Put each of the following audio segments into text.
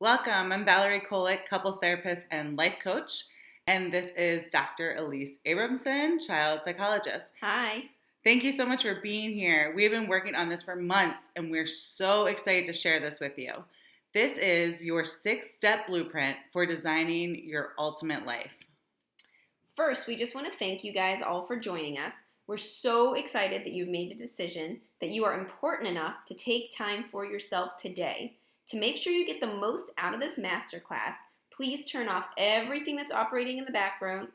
Welcome. I'm Valerie Kolick, couples therapist and life coach, and this is Dr. Elise Abramson, child psychologist. Hi. Thank you so much for being here. We have been working on this for months, and we're so excited to share this with you. This is your 6-step blueprint for designing your ultimate life. First, we just want to thank you guys all for joining us. We're so excited that you've made the decision that you are important enough to take time for yourself today. To make sure you get the most out of this masterclass, please turn off everything that's operating in the background,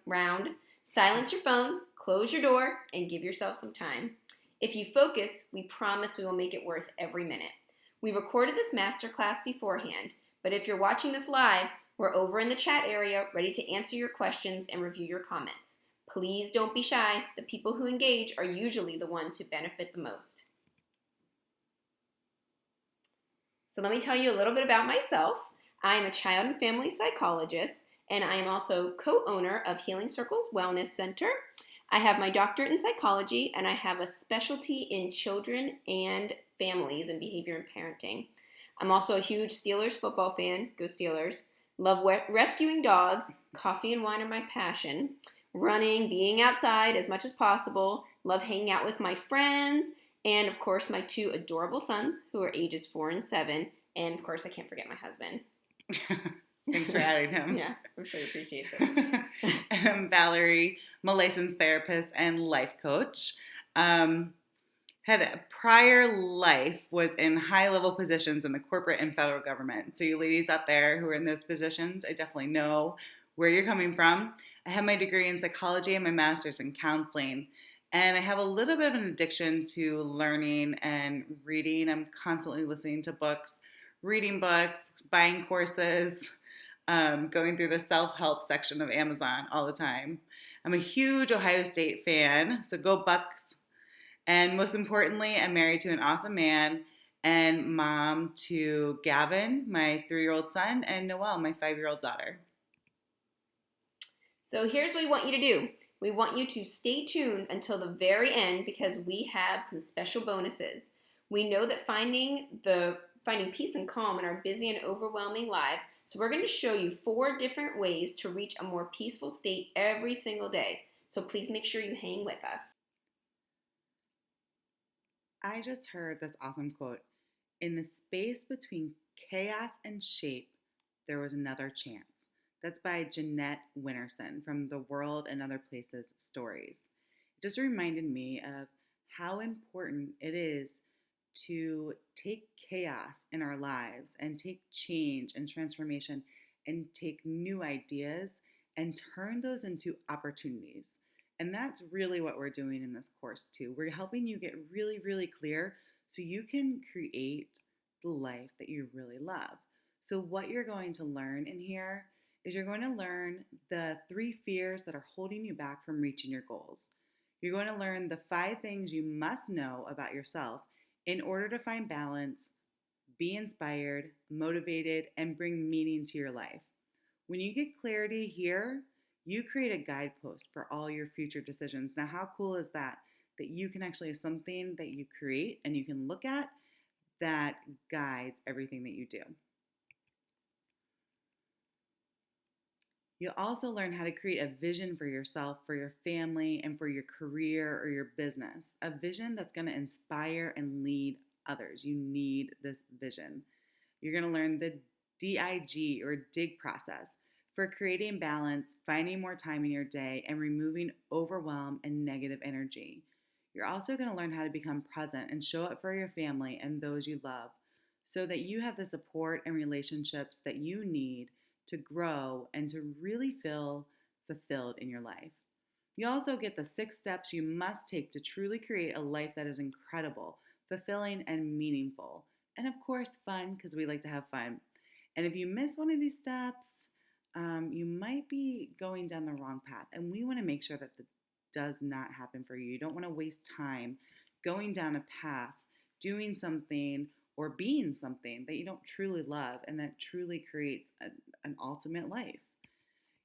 silence your phone, close your door, and give yourself some time. If you focus, we promise we will make it worth every minute. We recorded this masterclass beforehand, but if you're watching this live, we're over in the chat area ready to answer your questions and review your comments. Please don't be shy. The people who engage are usually the ones who benefit the most. So let me tell you a little bit about myself. I am a child and family psychologist, and I am also co-owner of Healing Circles Wellness Center. I have my doctorate in psychology, and I have a specialty in children and families and behavior and parenting. I'm also a huge Steelers football fan. Go Steelers. Love rescuing dogs. Coffee and wine are my passion. Running, being outside as much as possible. Love hanging out with my friends. And, of course, my 2 adorable sons, who are ages 4 and 7. And, of course, I can't forget my husband. Thanks for adding him. Yeah, I'm sure he appreciates it. And I'm Valerie, I'm a licensed therapist and life coach. Had a prior life was in high-level positions in the corporate and federal government. So you ladies out there who are in those positions, I definitely know where you're coming from. I have my degree in psychology and my master's in counseling. And I have a little bit of an addiction to learning and reading. I'm constantly listening to books, reading books, buying courses, going through the self-help section of Amazon all the time. I'm a huge Ohio State fan, so go Bucks. And most importantly, I'm married to an awesome man and mom to Gavin, my 3-year-old son, and Noelle, my 5-year-old daughter. So here's what we want you to do. We want you to stay tuned until the very end because we have some special bonuses. We know that finding peace and calm in our busy and overwhelming lives, so we're going to show you 4 different ways to reach a more peaceful state every single day. So please make sure you hang with us. I just heard this awesome quote. In the space between chaos and shape, there was another chance. That's by Jeanette Winterson from The World and Other Places Stories. It just reminded me of how important it is to take chaos in our lives and take change and transformation and take new ideas and turn those into opportunities. And that's really what we're doing in this course too. We're helping you get really, really clear so you can create the life that you really love. So what you're going to learn in here is you're going to learn the 3 fears that are holding you back from reaching your goals. You're going to learn the 5 things you must know about yourself in order to find balance, be inspired, motivated, and bring meaning to your life. When you get clarity here, you create a guidepost for all your future decisions. Now, how cool is that? That you can actually have something that you create and you can look at that guides everything that you do. You'll also learn how to create a vision for yourself, for your family, and for your career or your business. A vision that's going to inspire and lead others. You need this vision. You're going to learn the DIG or dig process for creating balance, finding more time in your day, and removing overwhelm and negative energy. You're also going to learn how to become present and show up for your family and those you love so that you have the support and relationships that you need to grow and to really feel fulfilled in your life. You also get the 6 steps you must take to truly create a life that is incredible, fulfilling, and meaningful. And of course, fun, because we like to have fun. And if you miss one of these steps, you might be going down the wrong path. And we want to make sure that that does not happen for you. You don't want to waste time going down a path, doing something, or being something that you don't truly love and that truly creates an ultimate life.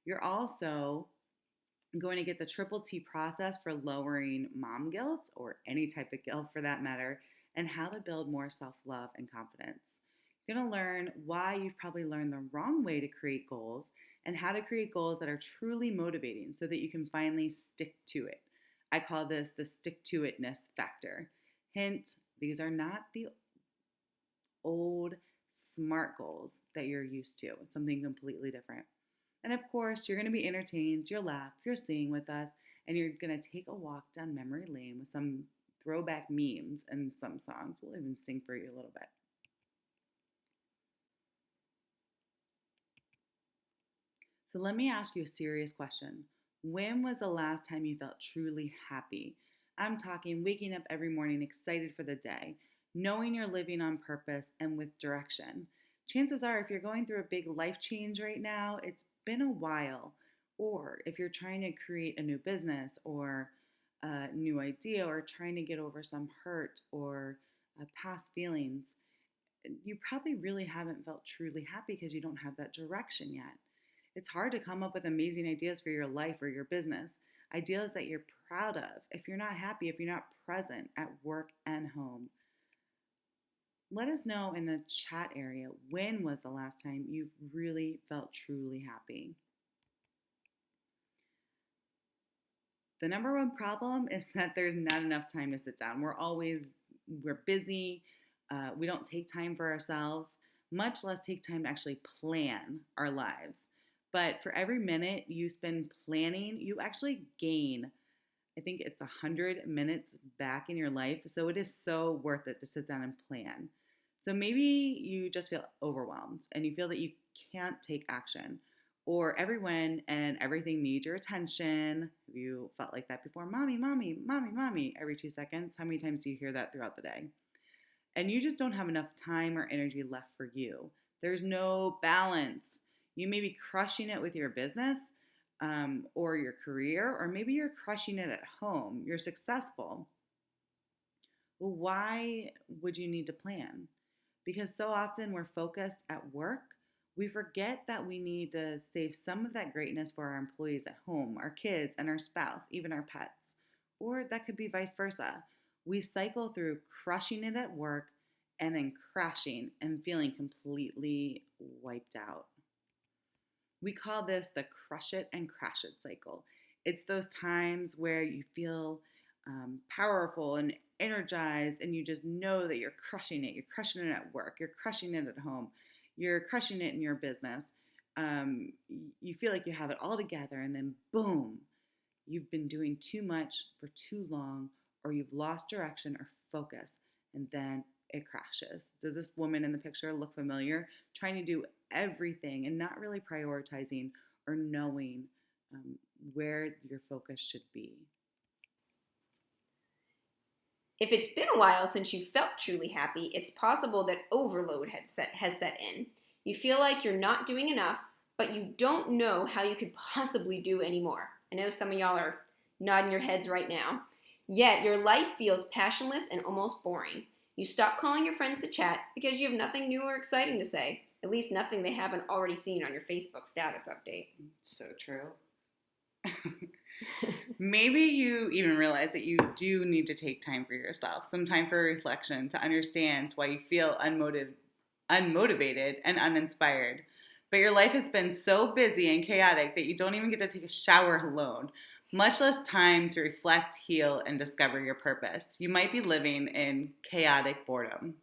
You're also going to get the triple T process for lowering mom guilt or any type of guilt for that matter, and how to build more self-love and confidence. You're going to learn why you've probably learned the wrong way to create goals and how to create goals that are truly motivating so that you can finally stick to it. I call this the stick to itness factor. Hint, these are not the old SMART goals that you're used to. It's something completely different. And of course, you're going to be entertained, you'll laugh, you're singing with us, and you're going to take a walk down memory lane with some throwback memes and some songs. We'll even sing for you a little bit. So let me ask you a serious question. When was the last time you felt truly happy? I'm talking waking up every morning excited for the day, knowing you're living on purpose and with direction. Chances are, if you're going through a big life change right now, it's been a while. Or if you're trying to create a new business or a new idea or trying to get over some hurt or past feelings, you probably really haven't felt truly happy because you don't have that direction yet. It's hard to come up with amazing ideas for your life or your business, ideas that you're proud of, if you're not happy, if you're not present at work and home. Let us know in the chat area, when was the last time you really felt truly happy? The number one problem is that there's not enough time to sit down. We're busy. We don't take time for ourselves, much less take time to actually plan our lives. But for every minute you spend planning, you actually gain, I think it's 100 minutes back in your life. So it is so worth it to sit down and plan. So maybe you just feel overwhelmed and you feel that you can't take action, or everyone and everything needs your attention. Have you felt like that before? Mommy, mommy, mommy, mommy, every 2 seconds. How many times do you hear that throughout the day? And you just don't have enough time or energy left for you. There's no balance. You may be crushing it with your business or your career, or maybe you're crushing it at home. You're successful. Well, why would you need to plan? Because so often we're focused at work, we forget that we need to save some of that greatness for our employees at home, our kids, and our spouse, even our pets. Or that could be vice versa. We cycle through crushing it at work and then crashing and feeling completely wiped out. We call this the crush it and crash it cycle. It's those times where you feel powerful and energized, and you just know that you're crushing it. You're crushing it at work, you're crushing it at home, you're crushing it in your business. Um, you feel like you have it all together, and then boom, you've been doing too much for too long, or you've lost direction or focus, and then it crashes. Does this woman in the picture look familiar? Trying to do everything and not really prioritizing or knowing where your focus should be. If it's been a while since you felt truly happy, it's possible that overload has set in. You feel like you're not doing enough, but you don't know how you could possibly do any more. I know some of y'all are nodding your heads right now. Yet your life feels passionless and almost boring. You stop calling your friends to chat because you have nothing new or exciting to say, at least nothing they haven't already seen on your Facebook status update. So true. Maybe you even realize that you do need to take time for yourself, some time for reflection to understand why you feel unmotivated and uninspired. But your life has been so busy and chaotic that you don't even get to take a shower alone, much less time to reflect, heal, and discover your purpose. You might be living in chaotic boredom.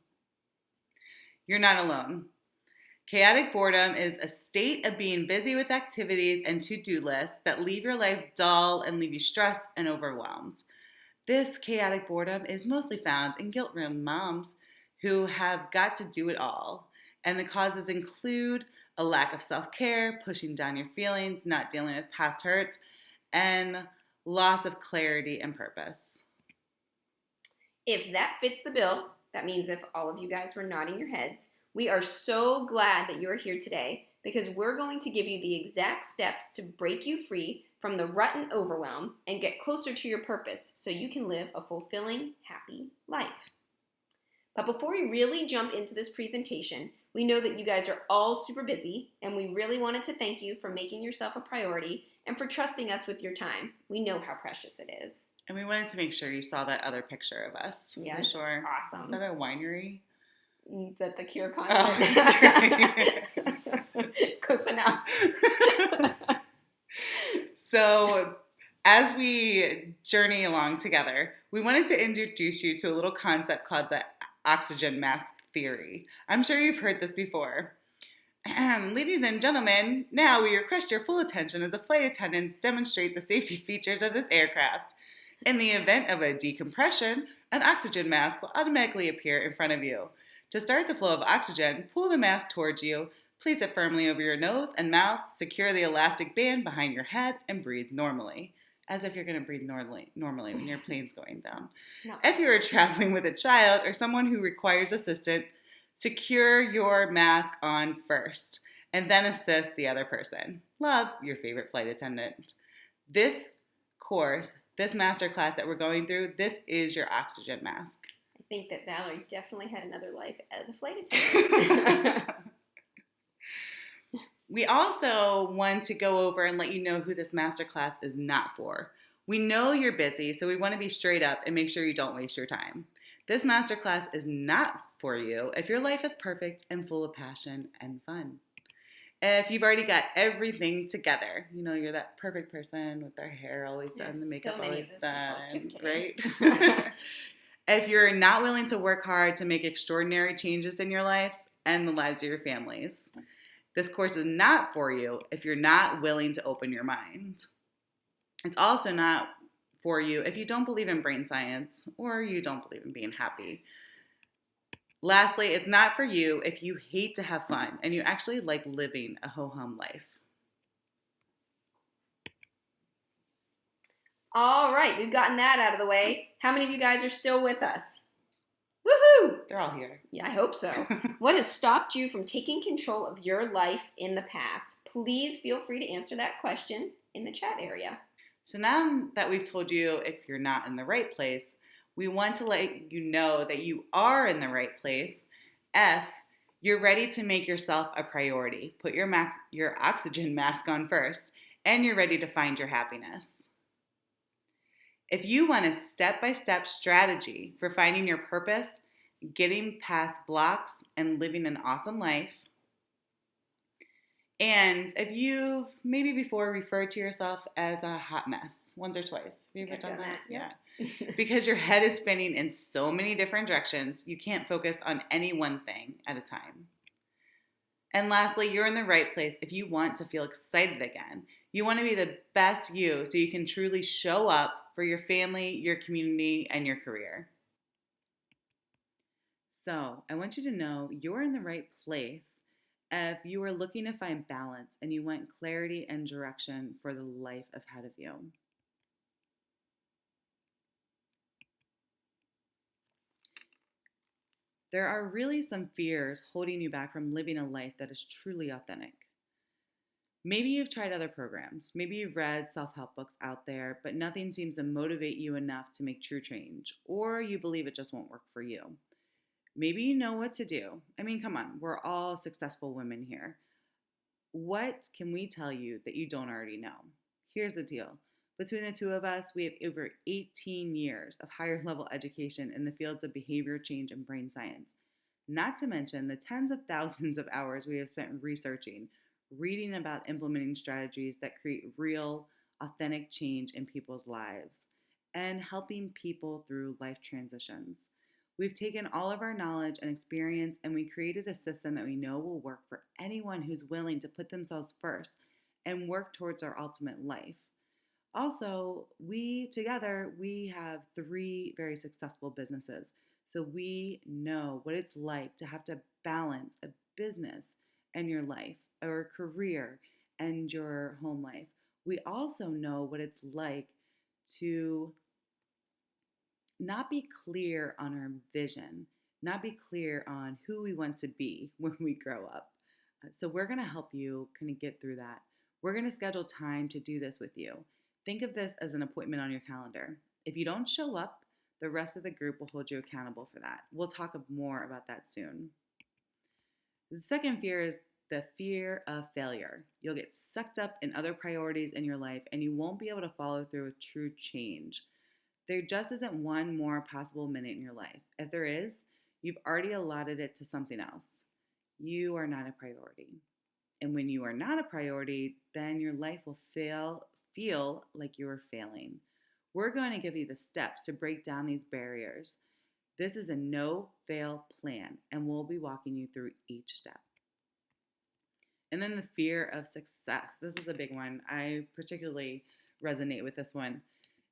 You're not alone. Chaotic boredom is a state of being busy with activities and to-do lists that leave your life dull and leave you stressed and overwhelmed. This chaotic boredom is mostly found in guilt-ridden moms who have got to do it all. And the causes include a lack of self-care, pushing down your feelings, not dealing with past hurts, and loss of clarity and purpose. If that fits the bill, that means if all of you guys were nodding your heads, we are so glad that you're here today because we're going to give you the exact steps to break you free from the rut and overwhelm and get closer to your purpose so you can live a fulfilling, happy life. But before we really jump into this presentation, we know that you guys are all super busy, and we really wanted to thank you for making yourself a priority and for trusting us with your time. We know how precious it is. And we wanted to make sure you saw that other picture of us. Yeah, sure. Awesome. Is that a winery? It's at the Cure Oh, concert. that's right. Close enough. So, as we journey along together, we wanted to introduce you to a little concept called the oxygen mask theory. I'm sure you've heard this before. Ladies and gentlemen, now we request your full attention as the flight attendants demonstrate the safety features of this aircraft. In the event of a decompression, an oxygen mask will automatically appear in front of you. To start the flow of oxygen, pull the mask towards you, place it firmly over your nose and mouth, secure the elastic band behind your head, and breathe normally. As if you're going to breathe normally when your plane's going down. No. If you are traveling with a child or someone who requires assistance, secure your mask on first and then assist the other person. Love, your favorite flight attendant. This course, this masterclass that we're going through, this is your oxygen mask. I think that Valerie definitely had another life as a flight attendant. We also want to go over and let you know who this masterclass is not for. We know you're busy, so we want to be straight up and make sure you don't waste your time. This masterclass is not for you if your life is perfect and full of passion and fun. If you've already got everything together, you know, you're that perfect person with their hair always done, the makeup always done, right? If you're not willing to work hard to make extraordinary changes in your lives and the lives of your families, this course is not for you if you're not willing to open your mind. It's also not for you if you don't believe in brain science or you don't believe in being happy. Lastly, it's not for you if you hate to have fun and you actually like living a ho-hum life. All right, we've gotten that out of the way. How many of you guys are still with us? Woohoo! They're all here. Yeah, I hope so. What has stopped you from taking control of your life in the past? Please feel free to answer that question in the chat area. So now that we've told you if you're not in the right place, we want to let you know that you are in the right place. F, you're ready to make yourself a priority. Put your oxygen mask on first, and you're ready to find your happiness. If you want a step-by-step strategy for finding your purpose, getting past blocks, and living an awesome life, and if you've maybe before referred to yourself as a hot mess, once or twice. Have you ever done that? Yeah. Because your head is spinning in so many different directions, you can't focus on any one thing at a time. And lastly, you're in the right place if you want to feel excited again. You want to be the best you so you can truly show up for your family, your community, and your career. So I want you to know you're in the right place if you are looking to find balance and you want clarity and direction for the life ahead of you. There are really some fears holding you back from living a life that is truly authentic. Maybe you've tried other programs. Maybe you've read self-help books out there, but nothing seems to motivate you enough to make true change, or you believe it just won't work for you. Maybe you know what to do. I mean, come on, we're all successful women here. What can we tell you that you don't already know? Here's the deal. Between the two of us, we have over 18 years of higher level education in the fields of behavior change and brain science. Not to mention the tens of thousands of hours we have spent researching, reading about implementing strategies that create real, authentic change in people's lives, and helping people through life transitions. We've taken all of our knowledge and experience and we created a system that we know will work for anyone who's willing to put themselves first and work towards our ultimate life. Also, we have 3 very successful businesses. So we know what it's like to have to balance a business and your life, or a career and your home life. We also know what it's like to not be clear on our vision, not be clear on who we want to be when we grow up. So we're going to help you kind of get through that. We're going to schedule time to do this with you. Think of this as an appointment on your calendar. If you don't show up, the rest of the group will hold you accountable for that. We'll talk more about that soon. The second fear is the fear of failure. You'll get sucked up in other priorities in your life and you won't be able to follow through with true change. There just isn't one more possible minute in your life. If there is, You've already allotted it to something else. You are not a priority. And when you are not a priority, then your life will feel like you are failing. We're going to give you the steps to break down these barriers. This is a no fail plan, and we'll be walking you through each step. And then the fear of success. This is a big one. I particularly resonate with this one.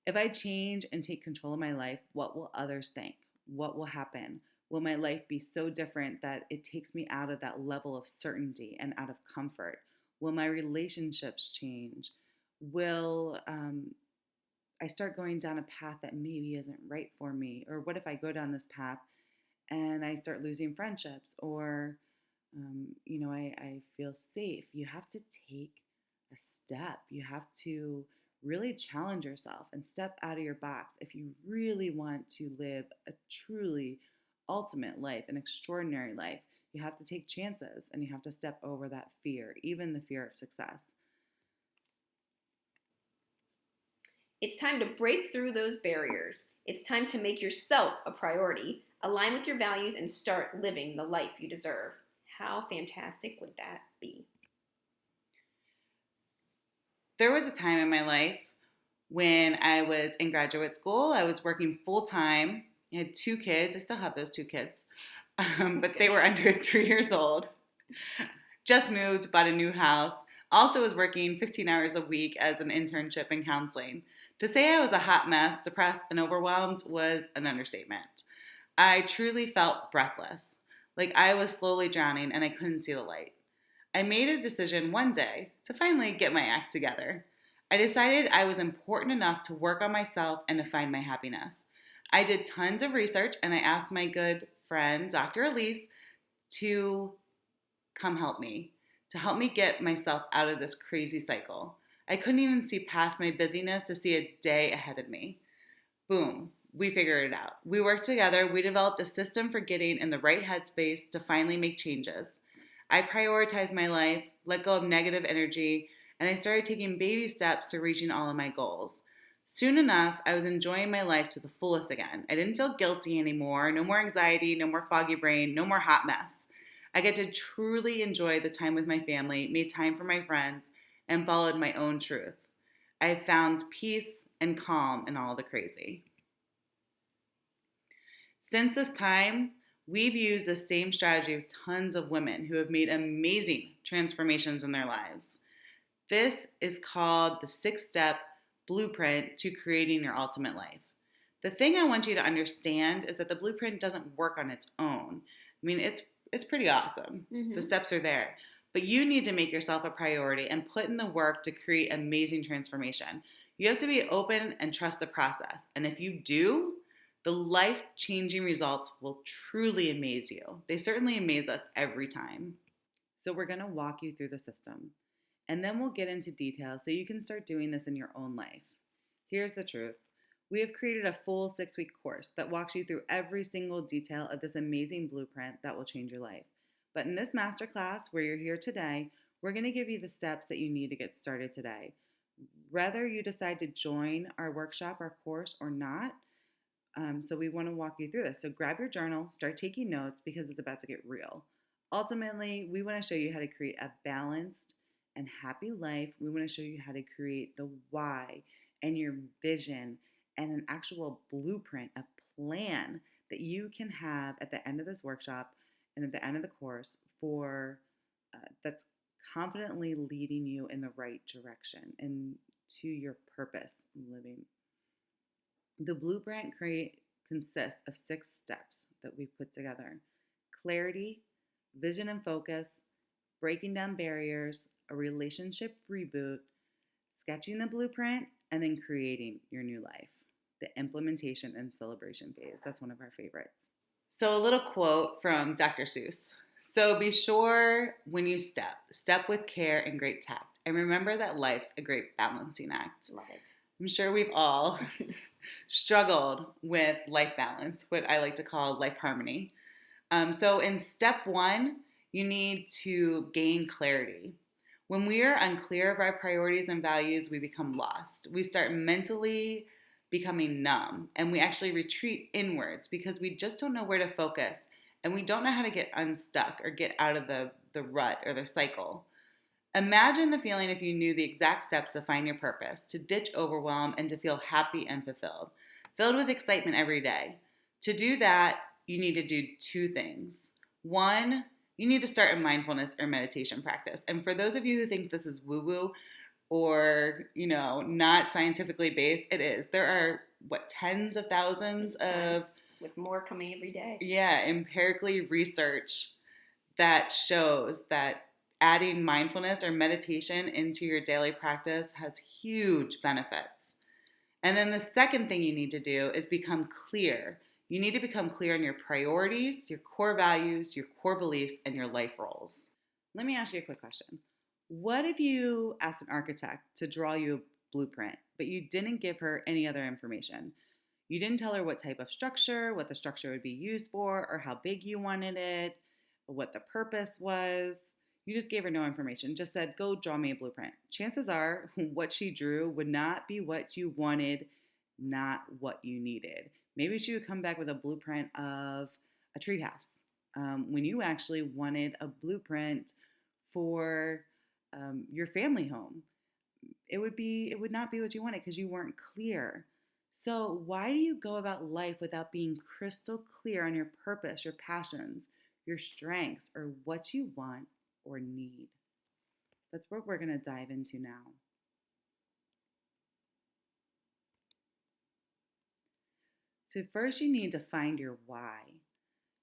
If I change and take control of my life, what will others think? What will happen? Will my life be so different that it takes me out of that level of certainty and out of comfort? Will my relationships change? Will I start going down a path that maybe isn't right for me? Or what if I go down this path and I start losing friendships? Or, I feel safe. You have to take a step. You have to really challenge yourself and step out of your box if you really want to live a truly ultimate life, an extraordinary life. You have to take chances and you have to step over that fear, even the fear of success. It's time to break through those barriers. It's time to make yourself a priority, align with your values, and start living the life you deserve. How fantastic would that be? There was a time in my life when I was in graduate school. I was working full time. I had 2 kids. I still have those 2 kids, but they were under 3 years old. Just moved, bought a new house. Also was working 15 hours a week as an internship in counseling. To say I was a hot mess, depressed, and overwhelmed was an understatement. I truly felt breathless, like I was slowly drowning and I couldn't see the light. I made a decision one day to finally get my act together. I decided I was important enough to work on myself and to find my happiness. I did tons of research and I asked my good friend, Dr. Elise, to come help me, to help me get myself out of this crazy cycle. I couldn't even see past my busyness to see a day ahead of me. Boom, we figured it out. We worked together. We developed a system for getting in the right headspace to finally make changes. I prioritized my life, let go of negative energy, and I started taking baby steps to reaching all of my goals. Soon enough, I was enjoying my life to the fullest again. I didn't feel guilty anymore. No more anxiety, no more foggy brain, no more hot mess. I get to truly enjoy the time with my family, made time for my friends, and followed my own truth. I found peace and calm in all the crazy. Since this time, we've used the same strategy with tons of women who have made amazing transformations in their lives. This is called the 6-step blueprint to creating your ultimate life. The thing I want you to understand is that the blueprint doesn't work on its own. I mean, it's pretty awesome. Mm-hmm. The steps are there. But you need to make yourself a priority and put in the work to create amazing transformation. You have to be open and trust the process. And if you do, the life-changing results will truly amaze you. They certainly amaze us every time. So we're going to walk you through the system. And then we'll get into detail so you can start doing this in your own life. Here's the truth. We have created a full 6-week course that walks you through every single detail of this amazing blueprint that will change your life. But in this masterclass where you're here today, we're going to give you the steps that you need to get started today. Whether you decide to join our workshop, our course, or not, so we want to walk you through this. So grab your journal, start taking notes because it's about to get real. Ultimately, we want to show you how to create a balanced and happy life. We want to show you how to create the why and your vision and an actual blueprint, a plan that you can have at the end of this workshop and at the end of the course for that's confidently leading you in the right direction and to your purpose living. The blueprint consists of 6 steps that we've put together: clarity, vision and focus, breaking down barriers, a relationship reboot, sketching the blueprint, and then creating your new life. The implementation and celebration phase. That's one of our favorites. So a little quote from Dr. Seuss. So be sure when you step with care and great tact. And remember that life's a great balancing act. Love it. I'm sure we've all struggled with life balance, what I like to call life harmony. So in step 1, you need to gain clarity. When we are unclear of our priorities and values, we become lost. We start mentally becoming numb, and we actually retreat inwards because we just don't know where to focus and we don't know how to get unstuck or get out of the rut or the cycle. Imagine the feeling if you knew the exact steps to find your purpose, to ditch overwhelm, and to feel happy and fulfilled, filled with excitement every day. To do that, you need to do two things. One, you need to start a mindfulness or meditation practice. And for those of you who think this is woo-woo or, not scientifically based, it is. There are, tens of thousands of, with more coming every day. Yeah, empirically research that shows that adding mindfulness or meditation into your daily practice has huge benefits. And then the second thing you need to do is become clear. You need to become clear on your priorities, your core values, your core beliefs, and your life roles. Let me ask you a quick question. What if you asked an architect to draw you a blueprint, but you didn't give her any other information? You didn't tell her what type of structure, what the structure would be used for, or how big you wanted it, what the purpose was. You just gave her no information, just said, go draw me a blueprint. Chances are what she drew would not be what you wanted, not what you needed. Maybe she would come back with a blueprint of a treehouse when you actually wanted a blueprint for your family home. It would not be what you wanted because you weren't clear. So why do you go about life without being crystal clear on your purpose, your passions, your strengths, or what you want or need? That's what we're going to dive into now. So first you need to find your why.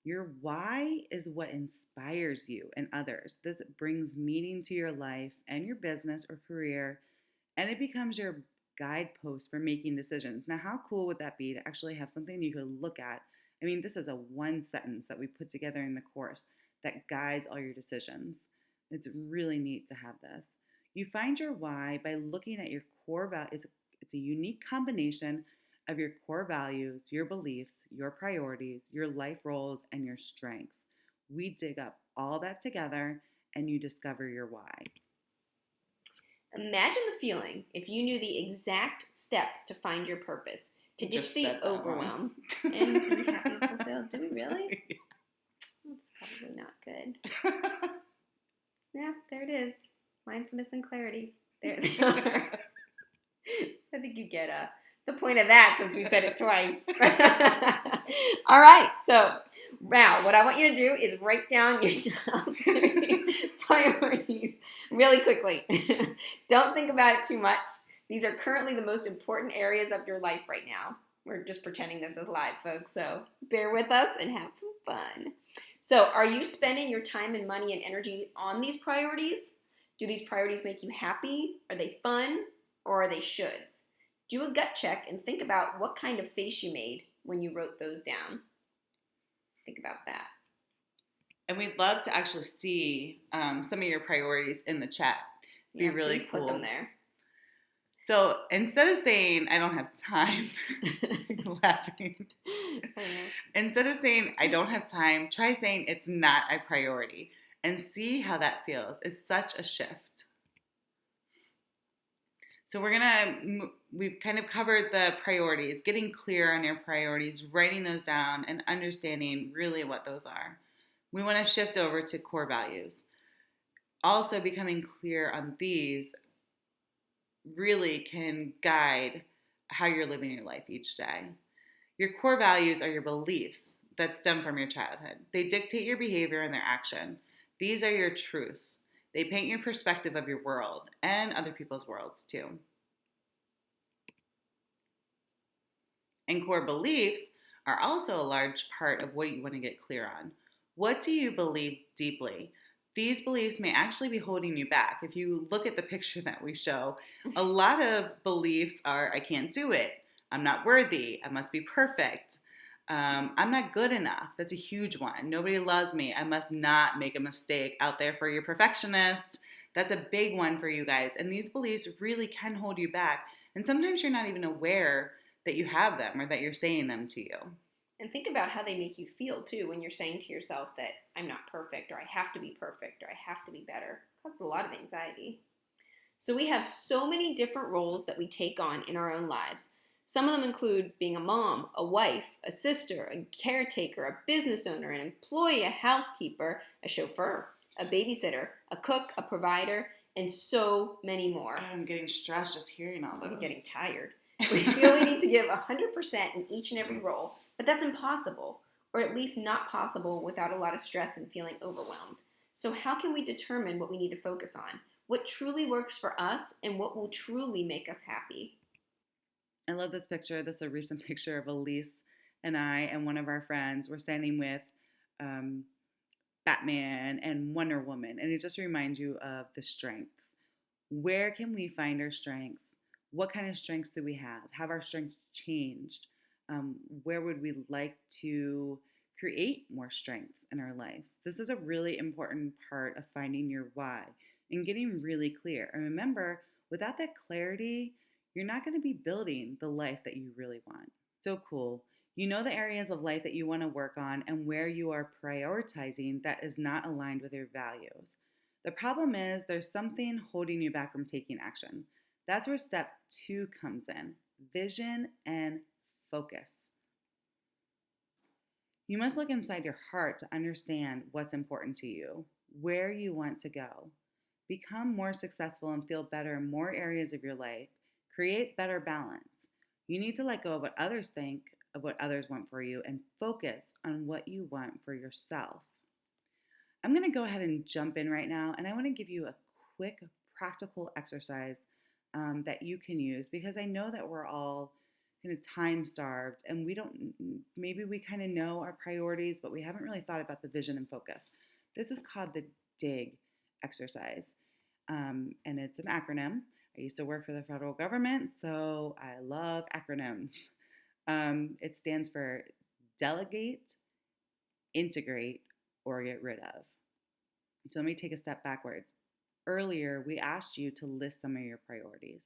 Your why is what inspires you and others. This brings meaning to your life and your business or career, and it becomes your guidepost for making decisions. Now, how cool would that be to actually have something you could look at? I mean, this is a one sentence that we put together in the course that guides all your decisions. It's really neat to have this. You find your why by looking at your core values. It's a unique combination of your core values, your beliefs, your priorities, your life roles, and your strengths. We dig up all that together and you discover your why. Imagine the feeling if you knew the exact steps to find your purpose, to ditch the overwhelm and be happy and fulfilled. Did we really? That's probably not good. Yeah, there it is. Mindfulness and clarity. There they are. So I think you get the point of that since we said it twice. All right, so now what I want you to do is write down your top 3 priorities really quickly. Don't think about it too much. These are currently the most important areas of your life right now. We're just pretending this is live, folks, so bear with us and have some fun. So are you spending your time and money and energy on these priorities? Do these priorities make you happy? Are they fun? Or are they shoulds? Do a gut check and think about what kind of face you made when you wrote those down. Think about that. And we'd love to actually see some of your priorities in the chat. Be really please cool. Put them there. So instead of saying, I don't have time, laughing. Instead of saying, I don't have time, try saying it's not a priority and see how that feels. It's such a shift. So we've kind of covered the priorities, getting clear on your priorities, writing those down, and understanding really what those are. We want to shift over to core values. Also, becoming clear on these really can guide how you're living your life each day. Your core values are your beliefs that stem from your childhood. They dictate your behavior and their action. These are your truths. They paint your perspective of your world and other people's worlds too. And core beliefs are also a large part of what you want to get clear on. What do you believe deeply? These beliefs may actually be holding you back. If you look at the picture that we show, a lot of beliefs are, I can't do it. I'm not worthy. I must be perfect. I'm not good enough. That's a huge one. Nobody loves me. I must not make a mistake out there for your perfectionist. That's a big one for you guys. And these beliefs really can hold you back. And sometimes you're not even aware that you have them or that you're saying them to you. And think about how they make you feel too when you're saying to yourself that I'm not perfect or I have to be perfect or I have to be better. It causes a lot of anxiety. So we have so many different roles that we take on in our own lives. Some of them include being a mom, a wife, a sister, a caretaker, a business owner, an employee, a housekeeper, a chauffeur, a babysitter, a cook, a provider, and so many more. I'm getting stressed just hearing all those. I'm getting tired. We feel we need to give 100% in each and every role, but that's impossible, or at least not possible without a lot of stress and feeling overwhelmed. So how can we determine what we need to focus on? What truly works for us and what will truly make us happy? I love this picture. This is a recent picture of Elise and I and one of our friends. We're standing with um, Batman and Wonder Woman, and it just reminds you of the strengths. Where can we find our strengths? What kind of strengths do we have? Have our strengths changed? Where would we like to create more strengths in our lives? This is a really important part of finding your why and getting really clear. And remember, without that clarity, you're not going to be building the life that you really want. So cool. You know the areas of life that you want to work on and where you are prioritizing that is not aligned with your values. The problem is there's something holding you back from taking action. That's where step 2 comes in: vision and focus. You must look inside your heart to understand what's important to you, where you want to go. Become more successful and feel better in more areas of your life. Create better balance. You need to let go of what others think, of what others want for you, and focus on what you want for yourself. I'm going to go ahead and jump in right now, and I want to give you a quick practical exercise that you can use because I know that we're all kind of time starved and we don't, maybe we kind of know our priorities, but we haven't really thought about the vision and focus. This is called the DIG exercise, and it's an acronym. I used to work for the federal government, so I love acronyms. It stands for delegate, integrate, or get rid of. So let me take a step backwards. Earlier, we asked you to list some of your priorities.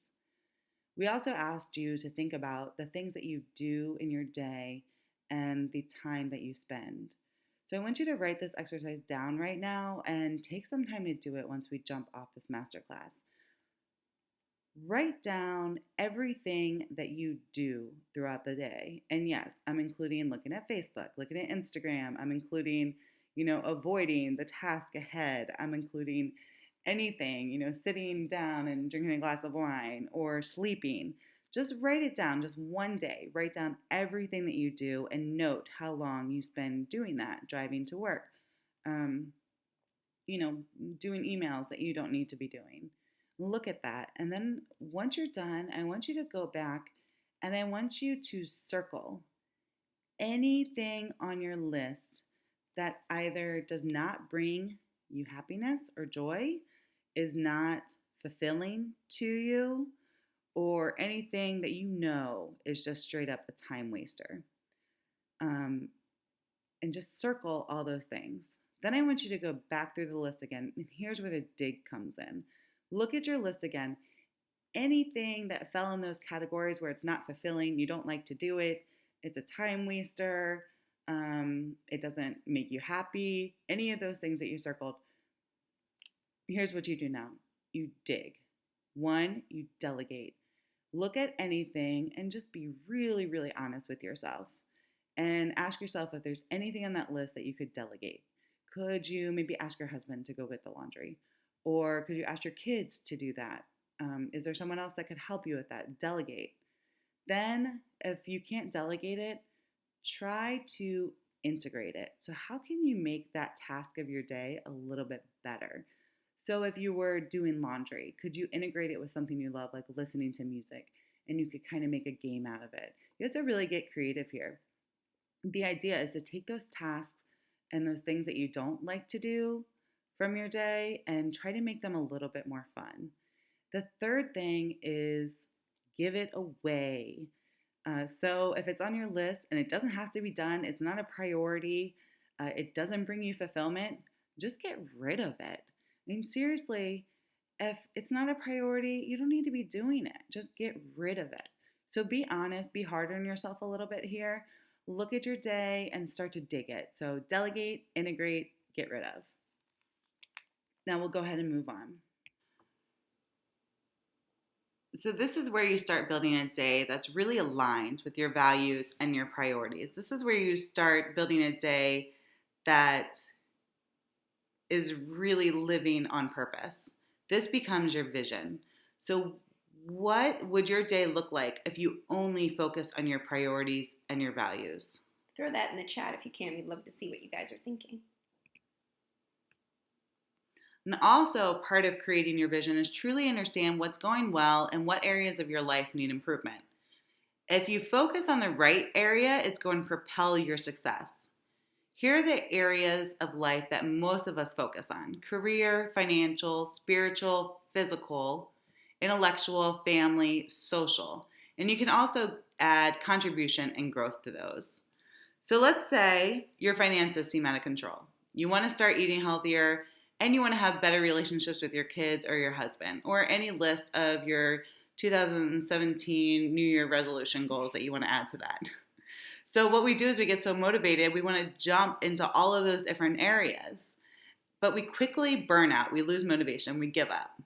We also asked you to think about the things that you do in your day and the time that you spend. So I want you to write this exercise down right now and take some time to do it once we jump off this masterclass. Write down everything that you do throughout the day. And yes, I'm including looking at Facebook, looking at Instagram. I'm including, avoiding the task ahead. I'm including anything, sitting down and drinking a glass of wine or sleeping. Just write it down, just one day. Write down everything that you do and note how long you spend doing that, driving to work, um, doing emails that you don't need to be doing. Look at that. And then once you're done, I want you to go back and I want you to circle anything on your list that either does not bring you happiness or joy, is not fulfilling to you, or anything that you know is just straight up a time waster. And just circle all those things. Then I want you to go back through the list again. And here's where the dig comes in. Look at your list again. Anything that fell in those categories where it's not fulfilling, you don't like to do it, it's a time waster, it doesn't make you happy, any of those things that you circled, here's what you do now. You dig. 1, you delegate. Look at anything and just be really, really honest with yourself. And ask yourself if there's anything on that list that you could delegate. Could you maybe ask your husband to go get the laundry? Or could you ask your kids to do that? Is there someone else that could help you with that? Delegate. Then, if you can't delegate it, try to integrate it. So, how can you make that task of your day a little bit better? So, if you were doing laundry, could you integrate it with something you love, like listening to music, and you could kind of make a game out of it? You have to really get creative here. The idea is to take those tasks and those things that you don't like to do from your day and try to make them a little bit more fun. The third thing is give it away. So if it's on your list and it doesn't have to be done, it's not a priority, it doesn't bring you fulfillment, just get rid of it. I mean, seriously, if it's not a priority, you don't need to be doing it. Just get rid of it. So be honest, be hard on yourself a little bit here. Look at your day and start to dig it. So delegate, integrate, get rid of. Now we'll go ahead and move on. So, this is where you start building a day that's really aligned with your values and your priorities. This is where you start building a day that is really living on purpose. This becomes your vision. So, what would your day look like if you only focus on your priorities and your values? Throw that in the chat if you can. We'd love to see what you guys are thinking. And also, part of creating your vision is truly understand what's going well and what areas of your life need improvement. If you focus on the right area, it's going to propel your success. Here are the areas of life that most of us focus on: career, financial, spiritual, physical, intellectual, family, social. And you can also add contribution and growth to those. So let's say your finances seem out of control. You want to start eating healthier and you want to have better relationships with your kids or your husband, or any list of your 2017 New Year resolution goals that you want to add to that. So what we do is we get so motivated, we want to jump into all of those different areas. But we quickly burn out, we lose motivation, we give up.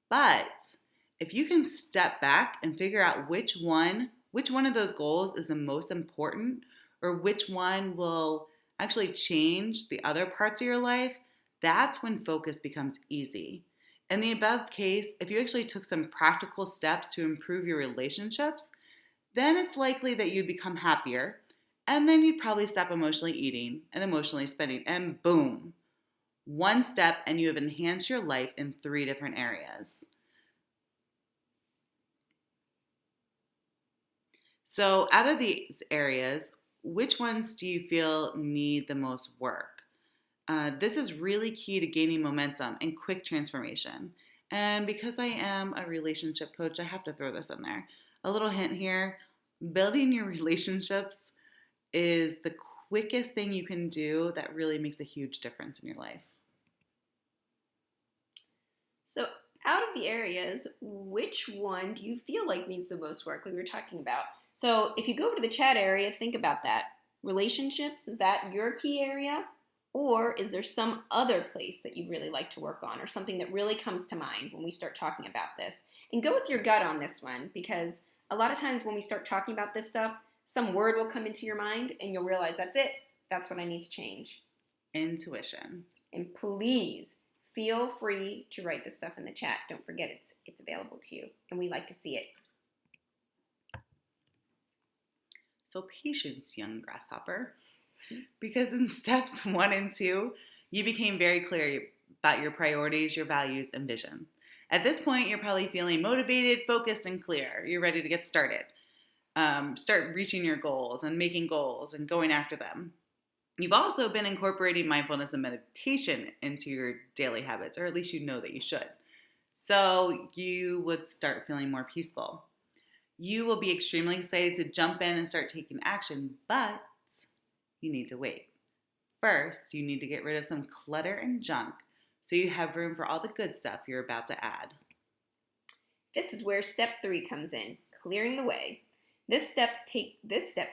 But if you can step back and figure out which one of those goals is the most important, or which one will actually change the other parts of your life, that's when focus becomes easy. In the above case, if you actually took some practical steps to improve your relationships, then it's likely that you'd become happier, and then you'd probably stop emotionally eating and emotionally spending, and boom, one step and you have enhanced your life in 3 different areas. So, out of these areas, which ones do you feel need the most work? This is really key to gaining momentum and quick transformation. And because I am a relationship coach, I have to throw this in there. A little hint here: building your relationships is the quickest thing you can do that really makes a huge difference in your life. So, out of the areas, which one do you feel like needs the most work, like we were talking about? So, if you go over to the chat area, think about that. Relationships, is that your key area? Or is there some other place that you'd really like to work on, or something that really comes to mind when we start talking about this? And go with your gut on this one, because a lot of times when we start talking about this stuff, some word will come into your mind and you'll realize that's it. That's what I need to change. Intuition. And please feel free to write this stuff in the chat. Don't forget it's available to you, and we like to see it. So patience, young grasshopper, because in steps 1 and 2, you became very clear about your priorities, your values, and vision. At this point, you're probably feeling motivated, focused, and clear. You're ready to get started. Start reaching your goals and making goals and going after them. You've also been incorporating mindfulness and meditation into your daily habits, or at least you know that you should. So you would start feeling more peaceful. You will be extremely excited to jump in and start taking action, but you need to wait. First, you need to get rid of some clutter and junk so you have room for all the good stuff you're about to add. This is where step 3 comes in, clearing the way. This step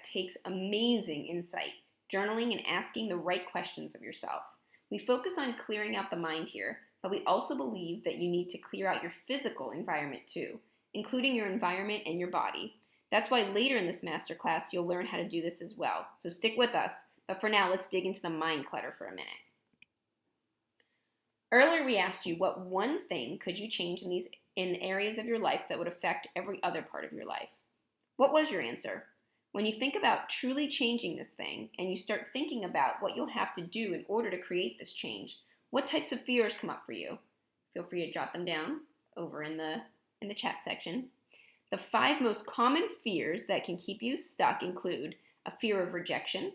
takes amazing insight, journaling and asking the right questions of yourself. We focus on clearing out the mind here, but we also believe that you need to clear out your physical environment too, including your environment and your body. That's why later in this masterclass, you'll learn how to do this as well. So stick with us, but for now, let's dig into the mind clutter for a minute. Earlier, we asked you what one thing could you change in areas of your life that would affect every other part of your life. What was your answer? When you think about truly changing this thing and you start thinking about what you'll have to do in order to create this change, what types of fears come up for you? Feel free to jot them down over in the chat section. The 5 most common fears that can keep you stuck include a fear of rejection,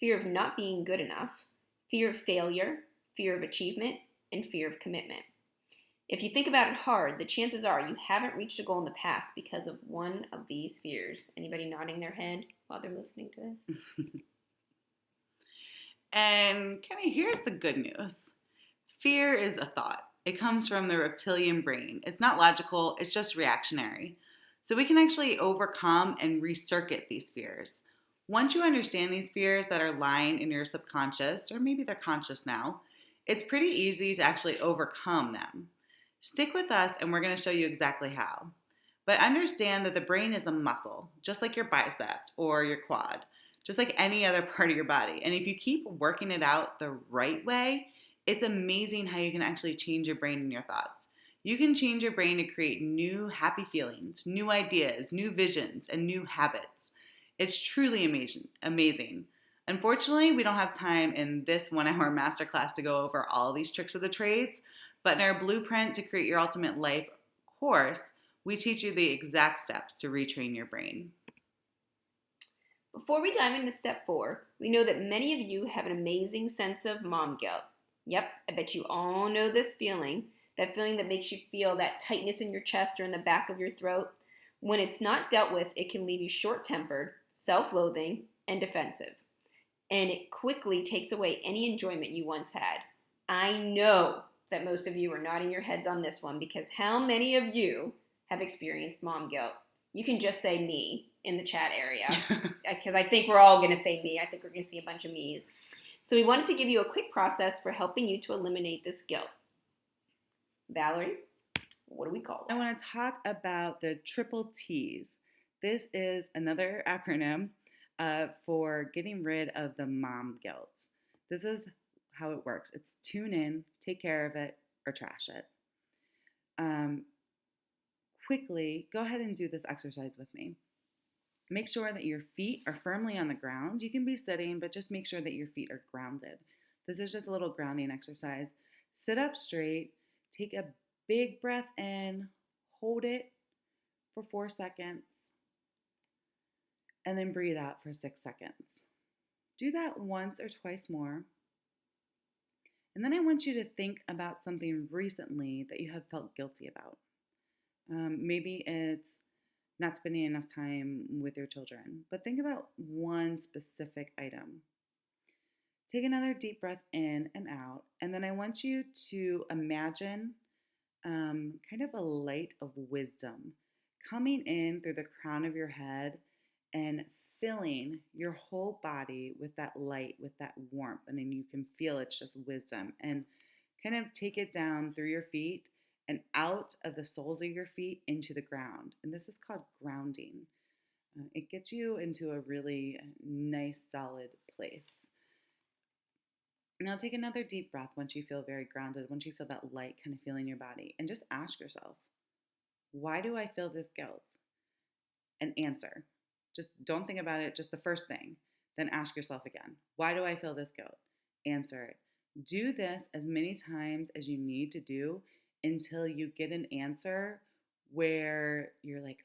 fear of not being good enough, fear of failure, fear of achievement, and fear of commitment. If you think about it hard, the chances are you haven't reached a goal in the past because of one of these fears. Anybody nodding their head while they're listening to this? And Kenny, here's the good news. Fear is a thought. It comes from the reptilian brain. It's not logical, it's just reactionary. So we can actually overcome and recircuit these fears. Once you understand these fears that are lying in your subconscious, or maybe they're conscious now, it's pretty easy to actually overcome them. Stick with us and we're going to show you exactly how. But understand that the brain is a muscle, just like your bicep or your quad, just like any other part of your body. And if you keep working it out the right way, it's amazing how you can actually change your brain and your thoughts. You can change your brain to create new happy feelings, new ideas, new visions, and new habits. It's truly amazing. Amazing. Unfortunately, we don't have time in this 1 hour masterclass to go over all these tricks of the trades, but in our blueprint to create your ultimate life course, we teach you the exact steps to retrain your brain. Before we dive into step 4, we know that many of you have an amazing sense of mom guilt. Yep, I bet you all know this feeling, that feeling that makes you feel that tightness in your chest or in the back of your throat. When it's not dealt with, it can leave you short-tempered, self-loathing, and defensive. And it quickly takes away any enjoyment you once had. I know that most of you are nodding your heads on this one, because how many of you have experienced mom guilt? You can just say me in the chat area, because I think we're all going to say me. I think we're going to see a bunch of me's. So we wanted to give you a quick process for helping you to eliminate this guilt. Valerie, what do we call it? I want to talk about the triple T's. This is another acronym for getting rid of the mom guilt. This is how it works. It's tune in, take care of it, or trash it. Quickly, go ahead and do this exercise with me. Make sure that your feet are firmly on the ground. You can be sitting, but just make sure that your feet are grounded. This is just a little grounding exercise. Sit up straight, take a big breath in, hold it for 4 seconds, and then breathe out for 6 seconds. Do that once or twice more. And then I want you to think about something recently that you have felt guilty about. Maybe it's not spending enough time with your children, but think about one specific item. Take another deep breath in and out, and then I want you to imagine kind of a light of wisdom coming in through the crown of your head and filling your whole body with that light, with that warmth, and then you can feel it's just wisdom, and kind of take it down through your feet and out of the soles of your feet into the ground. And this is called grounding. It gets you into a really nice, solid place. Now take another deep breath once you feel very grounded, once you feel that light kind of feeling your body, and just ask yourself, why do I feel this guilt? And answer. Just don't think about it, just the first thing. Then ask yourself again, why do I feel this guilt? Answer it. Do this as many times as you need to do until you get an answer where you're like,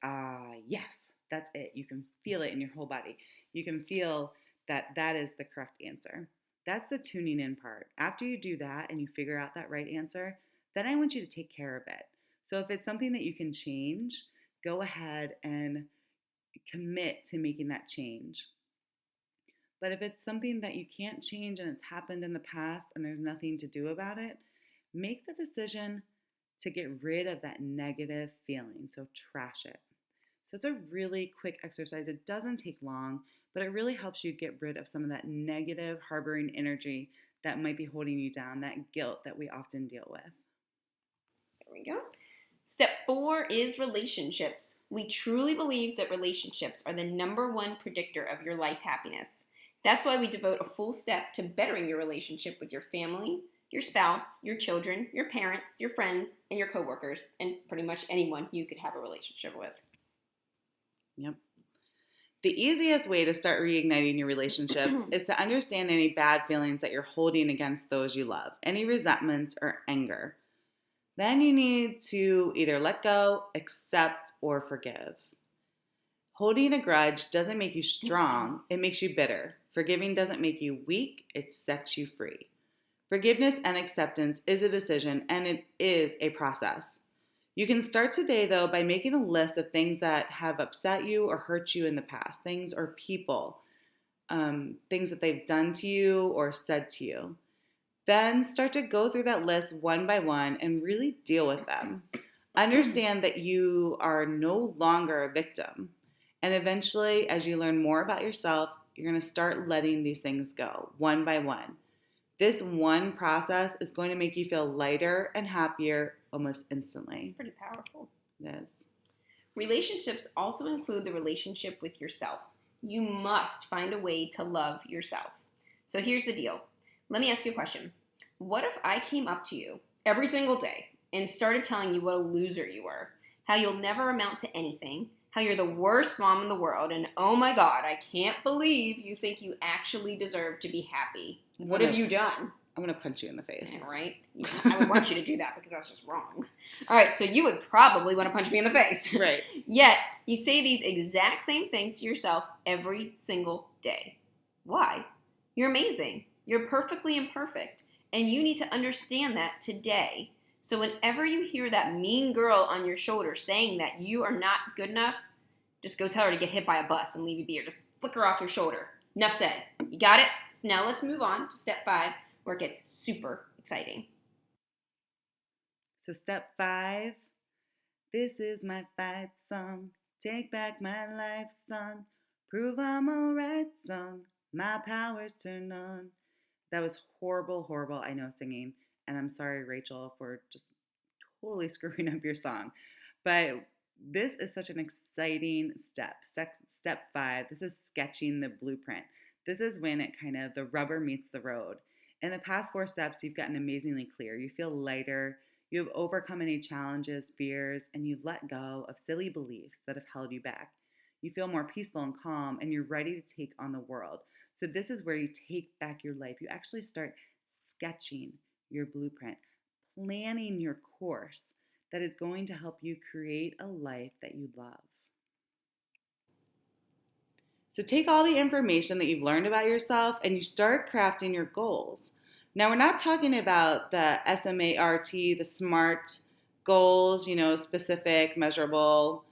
yes, that's it. You can feel it in your whole body. You can feel that that is the correct answer. That's the tuning in part. After you do that and you figure out that right answer, then I want you to take care of it. So if it's something that you can change, go ahead and commit to making that change. But if it's something that you can't change and it's happened in the past and there's nothing to do about it, make the decision to get rid of that negative feeling. So trash it. So it's a really quick exercise. It doesn't take long, but it really helps you get rid of some of that negative harboring energy that might be holding you down, that guilt that we often deal with. There we go. Step 4 is relationships. We truly believe that relationships are the #1 predictor of your life happiness. That's why we devote a full step to bettering your relationship with your family, your spouse, your children, your parents, your friends, and your coworkers, and pretty much anyone you could have a relationship with. Yep. The easiest way to start reigniting your relationship is to understand any bad feelings that you're holding against those you love, any resentments or anger. Then you need to either let go, accept, or forgive. Holding a grudge doesn't make you strong, it makes you bitter. Forgiving doesn't make you weak, it sets you free. Forgiveness and acceptance is a decision, and it is a process. You can start today, though, by making a list of things that have upset you or hurt you in the past, things or people, things that they've done to you or said to you. Then start to go through that list one by one and really deal with them. Understand that you are no longer a victim. And eventually, as you learn more about yourself, you're going to start letting these things go one by one. This one process is going to make you feel lighter and happier almost instantly. It's pretty powerful. It is. Relationships also include the relationship with yourself. You must find a way to love yourself. So here's the deal. Let me ask you a question. What if I came up to you every single day and started telling you what a loser you were, how you'll never amount to anything, how you're the worst mom in the world, and oh my God, I can't believe you think you actually deserve to be happy. What have you done? I'm going to punch you in the face. Yeah, right? Yeah, I would want you to do that because that's just wrong. All right, so you would probably want to punch me in the face. Right. Yet, you say these exact same things to yourself every single day. Why? You're amazing. You're perfectly imperfect. And you need to understand that today. So whenever you hear that mean girl on your shoulder saying that you are not good enough, just go tell her to get hit by a bus and leave you be, or just flick her off your shoulder. Enough said. You got it? So now let's move on to step 5, where it gets super exciting. So step 5, this is my fight song. Take back my life song. Prove I'm alright song. My power's turned on. That was horrible, I know, singing. And I'm sorry, Rachel, for just totally screwing up your song. But this is such an exciting step. Step 5, this is sketching the blueprint. This is when it kind of, the rubber meets the road. In the past 4 steps, you've gotten amazingly clear. You feel lighter. You have overcome any challenges, fears, and you've let go of silly beliefs that have held you back. You feel more peaceful and calm, and you're ready to take on the world. So this is where you take back your life. You actually start sketching your blueprint, planning your course that is going to help you create a life that you love. So take all the information that you've learned about yourself and you start crafting your goals. Now, we're not talking about the SMART, the SMART goals, specific, measurable,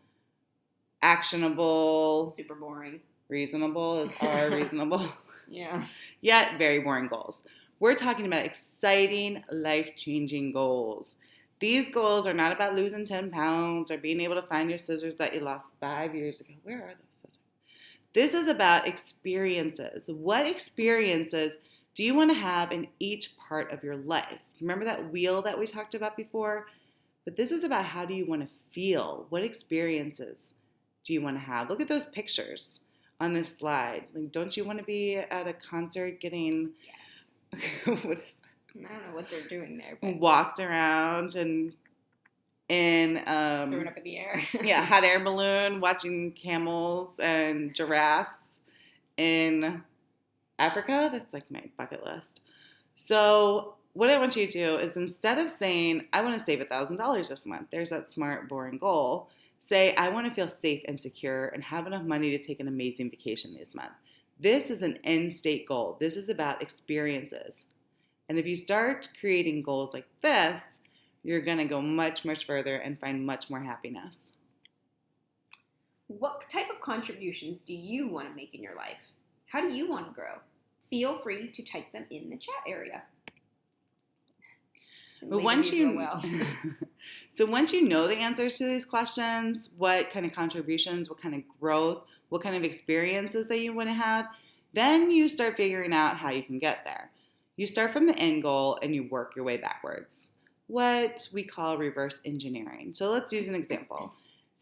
actionable. Super boring. Reasonable is R, reasonable. Yeah. Yet very boring goals. We're talking about exciting, life-changing goals. These goals are not about losing 10 pounds or being able to find your scissors that you lost 5 years ago. Where are those scissors? This is about experiences. What experiences do you want to have in each part of your life? Remember that wheel that we talked about before? But this is about how do you want to feel? What experiences do you want to have? Look at those pictures on this slide. Like, don't you want to be at a concert getting... Yes. What is that? I don't know what they're doing there. But walked around and throwing up in the air. Yeah, hot air balloon, watching camels and giraffes in Africa. That's like my bucket list. So what I want you to do is, instead of saying, I want to save $1,000 this month, there's that smart, boring goal. Say, I want to feel safe and secure and have enough money to take an amazing vacation this month. This is an end state goal. This is about experiences. And if you start creating goals like this, you're going to go much, much further and find much more happiness. What type of contributions do you want to make in your life? How do you want to grow? Feel free to type them in the chat area. But once you know the answers to these questions, what kind of contributions, what kind of growth, what kind of experiences that you want to have, then you start figuring out how you can get there. You start from the end goal and you work your way backwards. What we call reverse engineering. So let's use an example.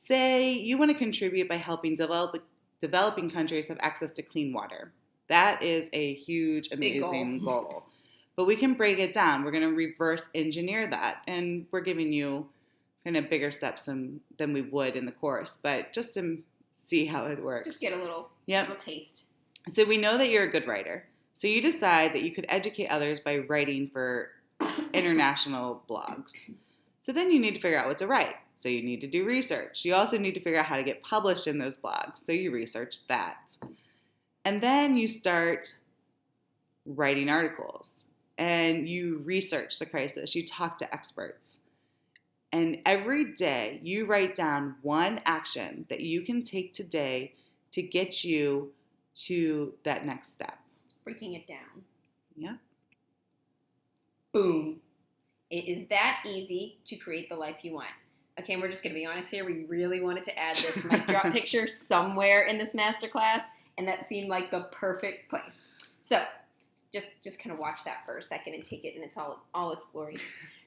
Say you want to contribute by helping developing countries have access to clean water. That is a huge, amazing goal. But we can break it down. We're going to reverse engineer that. And we're giving you kind of bigger steps than we would in the course. But just to see how it works. Just get a little taste. So we know that you're a good writer. So you decide that you could educate others by writing for international blogs. So then you need to figure out what to write. So you need to do research. You also need to figure out how to get published in those blogs. So you research that. And then you start writing articles. And you research the crisis. You talk to experts. And every day you write down one action that you can take today to get you to that next step. Breaking it down. Yeah. Boom. It is that easy to create the life you want. Okay, and we're just going to be honest here. We really wanted to add this mic drop picture somewhere in this masterclass, and that seemed like the perfect place. So just kind of watch that for a second and take it in all its glory.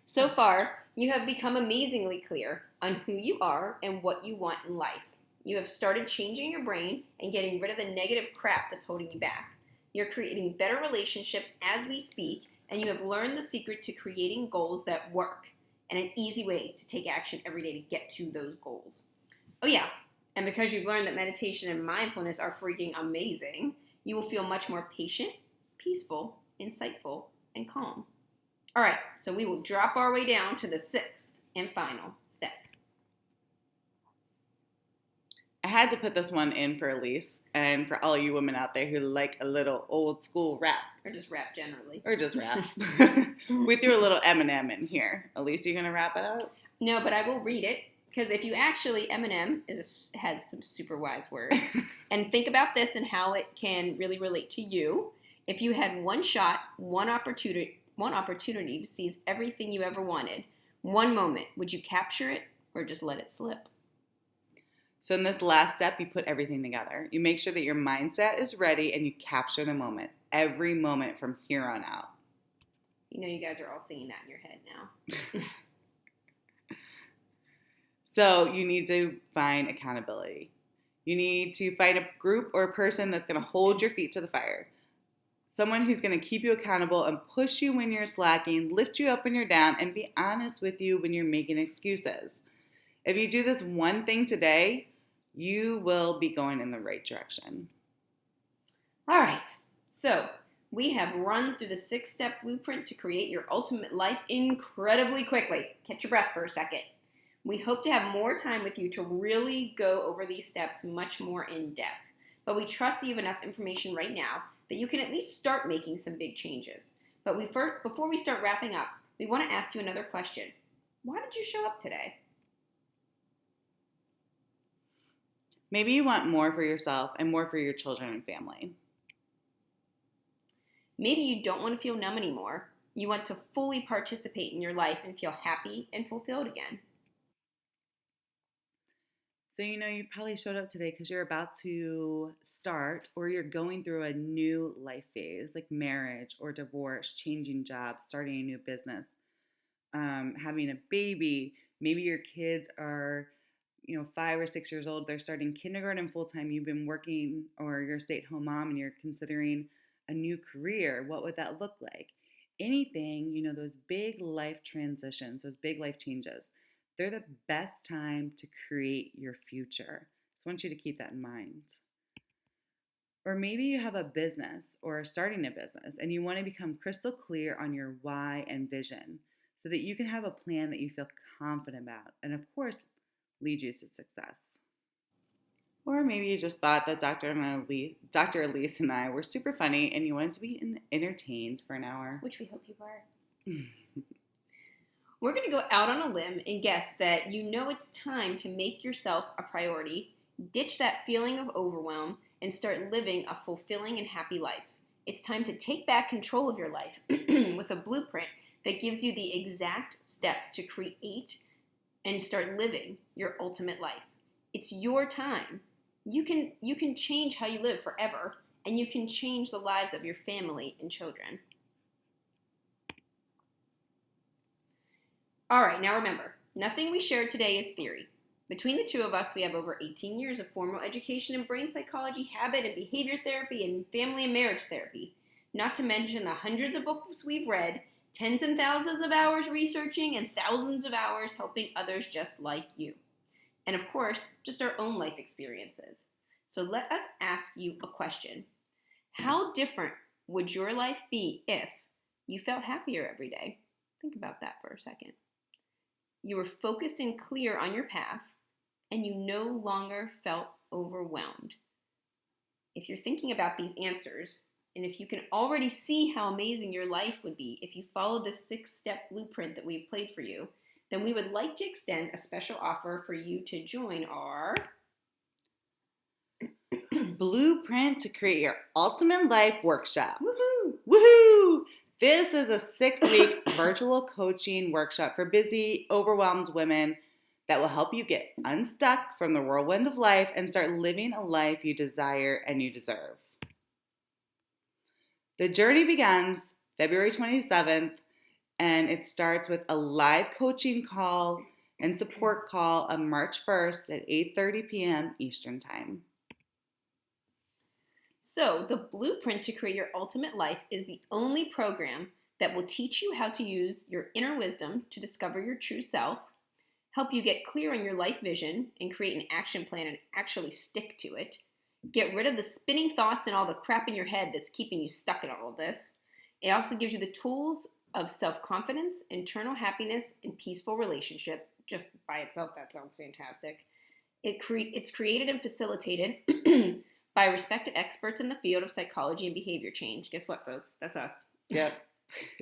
So far, you have become amazingly clear on who you are and what you want in life. You have started changing your brain and getting rid of the negative crap that's holding you back. You're creating better relationships as we speak, and you have learned the secret to creating goals that work and an easy way to take action every day to get to those goals. Oh, yeah, and because you've learned that meditation and mindfulness are freaking amazing, you will feel much more patient, peaceful, insightful, and calm. All right, so we will drop our way down to the sixth and final step. I had to put this one in for Elise and for all you women out there who like a little old school rap. Or just rap generally. Or just rap. We threw a little Eminem in here. Elise, you going to rap it out? No, but I will read it. Because if you actually, Eminem has some super wise words. And think about this and how it can really relate to you. If you had one shot, one opportunity to seize everything you ever wanted, one moment, would you capture it or just let it slip? So in this last step, you put everything together. You make sure that your mindset is ready and you capture the moment, every moment from here on out. You know you guys are all singing that in your head now. So you need to find accountability. You need to find a group or a person that's going to hold your feet to the fire. Someone who's going to keep you accountable and push you when you're slacking, lift you up when you're down, and be honest with you when you're making excuses. If you do this one thing today, you will be going in the right direction. All right, so we have run through the 6-step blueprint to create your ultimate life incredibly quickly. Catch your breath for a second. We hope to have more time with you to really go over these steps much more in depth. But we trust that you have enough information right now that you can at least start making some big changes. But before we start wrapping up, we want to ask you another question. Why did you show up today? Maybe you want more for yourself and more for your children and family. Maybe you don't want to feel numb anymore. You want to fully participate in your life and feel happy and fulfilled again. So you probably showed up today because you're about to start or you're going through a new life phase like marriage or divorce, changing jobs, starting a new business, having a baby. Maybe your kids are 5 or 6 years old. They're starting kindergarten full time. You've been working or you're a stay-at-home mom and you're considering a new career. What would that look like? Anything, those big life transitions, those big life changes. They're the best time to create your future. So I want you to keep that in mind. Or maybe you have a business or are starting a business and you want to become crystal clear on your why and vision so that you can have a plan that you feel confident about and, of course, lead you to success. Or maybe you just thought that Dr. Elise and I were super funny and you wanted to be entertained for an hour. Which we hope you are. We're going to go out on a limb and guess that it's time to make yourself a priority, ditch that feeling of overwhelm, and start living a fulfilling and happy life. It's time to take back control of your life with a blueprint that gives you the exact steps to create and start living your ultimate life. It's your time. You can change how you live forever, and you can change the lives of your family and children. All right, now remember, nothing we share today is theory. Between the two of us, we have over 18 years of formal education in brain psychology, habit and behavior therapy, and family and marriage therapy. Not to mention the hundreds of books we've read, tens and thousands of hours researching, and thousands of hours helping others just like you. And of course, just our own life experiences. So let us ask you a question. How different would your life be if you felt happier every day? Think about that for a second. You were focused and clear on your path, and you no longer felt overwhelmed. If you're thinking about these answers, and if you can already see how amazing your life would be if you follow this 6-step blueprint that we've played for you, then we would like to extend a special offer for you to join our Blueprint to Create Your Ultimate Life workshop. Woohoo! Woohoo! This is a 6-week virtual coaching workshop for busy, overwhelmed women that will help you get unstuck from the whirlwind of life and start living a life you desire and you deserve. The journey begins February 27th, And it starts with a live coaching call and support call on March 1st at 8:30 p.m. Eastern Time. So, the blueprint to create your ultimate life is the only program that will teach you how to use your inner wisdom to discover your true self, help you get clear on your life vision and create an action plan and actually stick to it, get rid of the spinning thoughts and all the crap in your head that's keeping you stuck in all of this. It also gives you the tools of self confidence, internal happiness, and peaceful relationship. Just by itself, that sounds fantastic. It's created and facilitated by respected experts in the field of psychology and behavior change. Guess what, folks? That's us. Yep,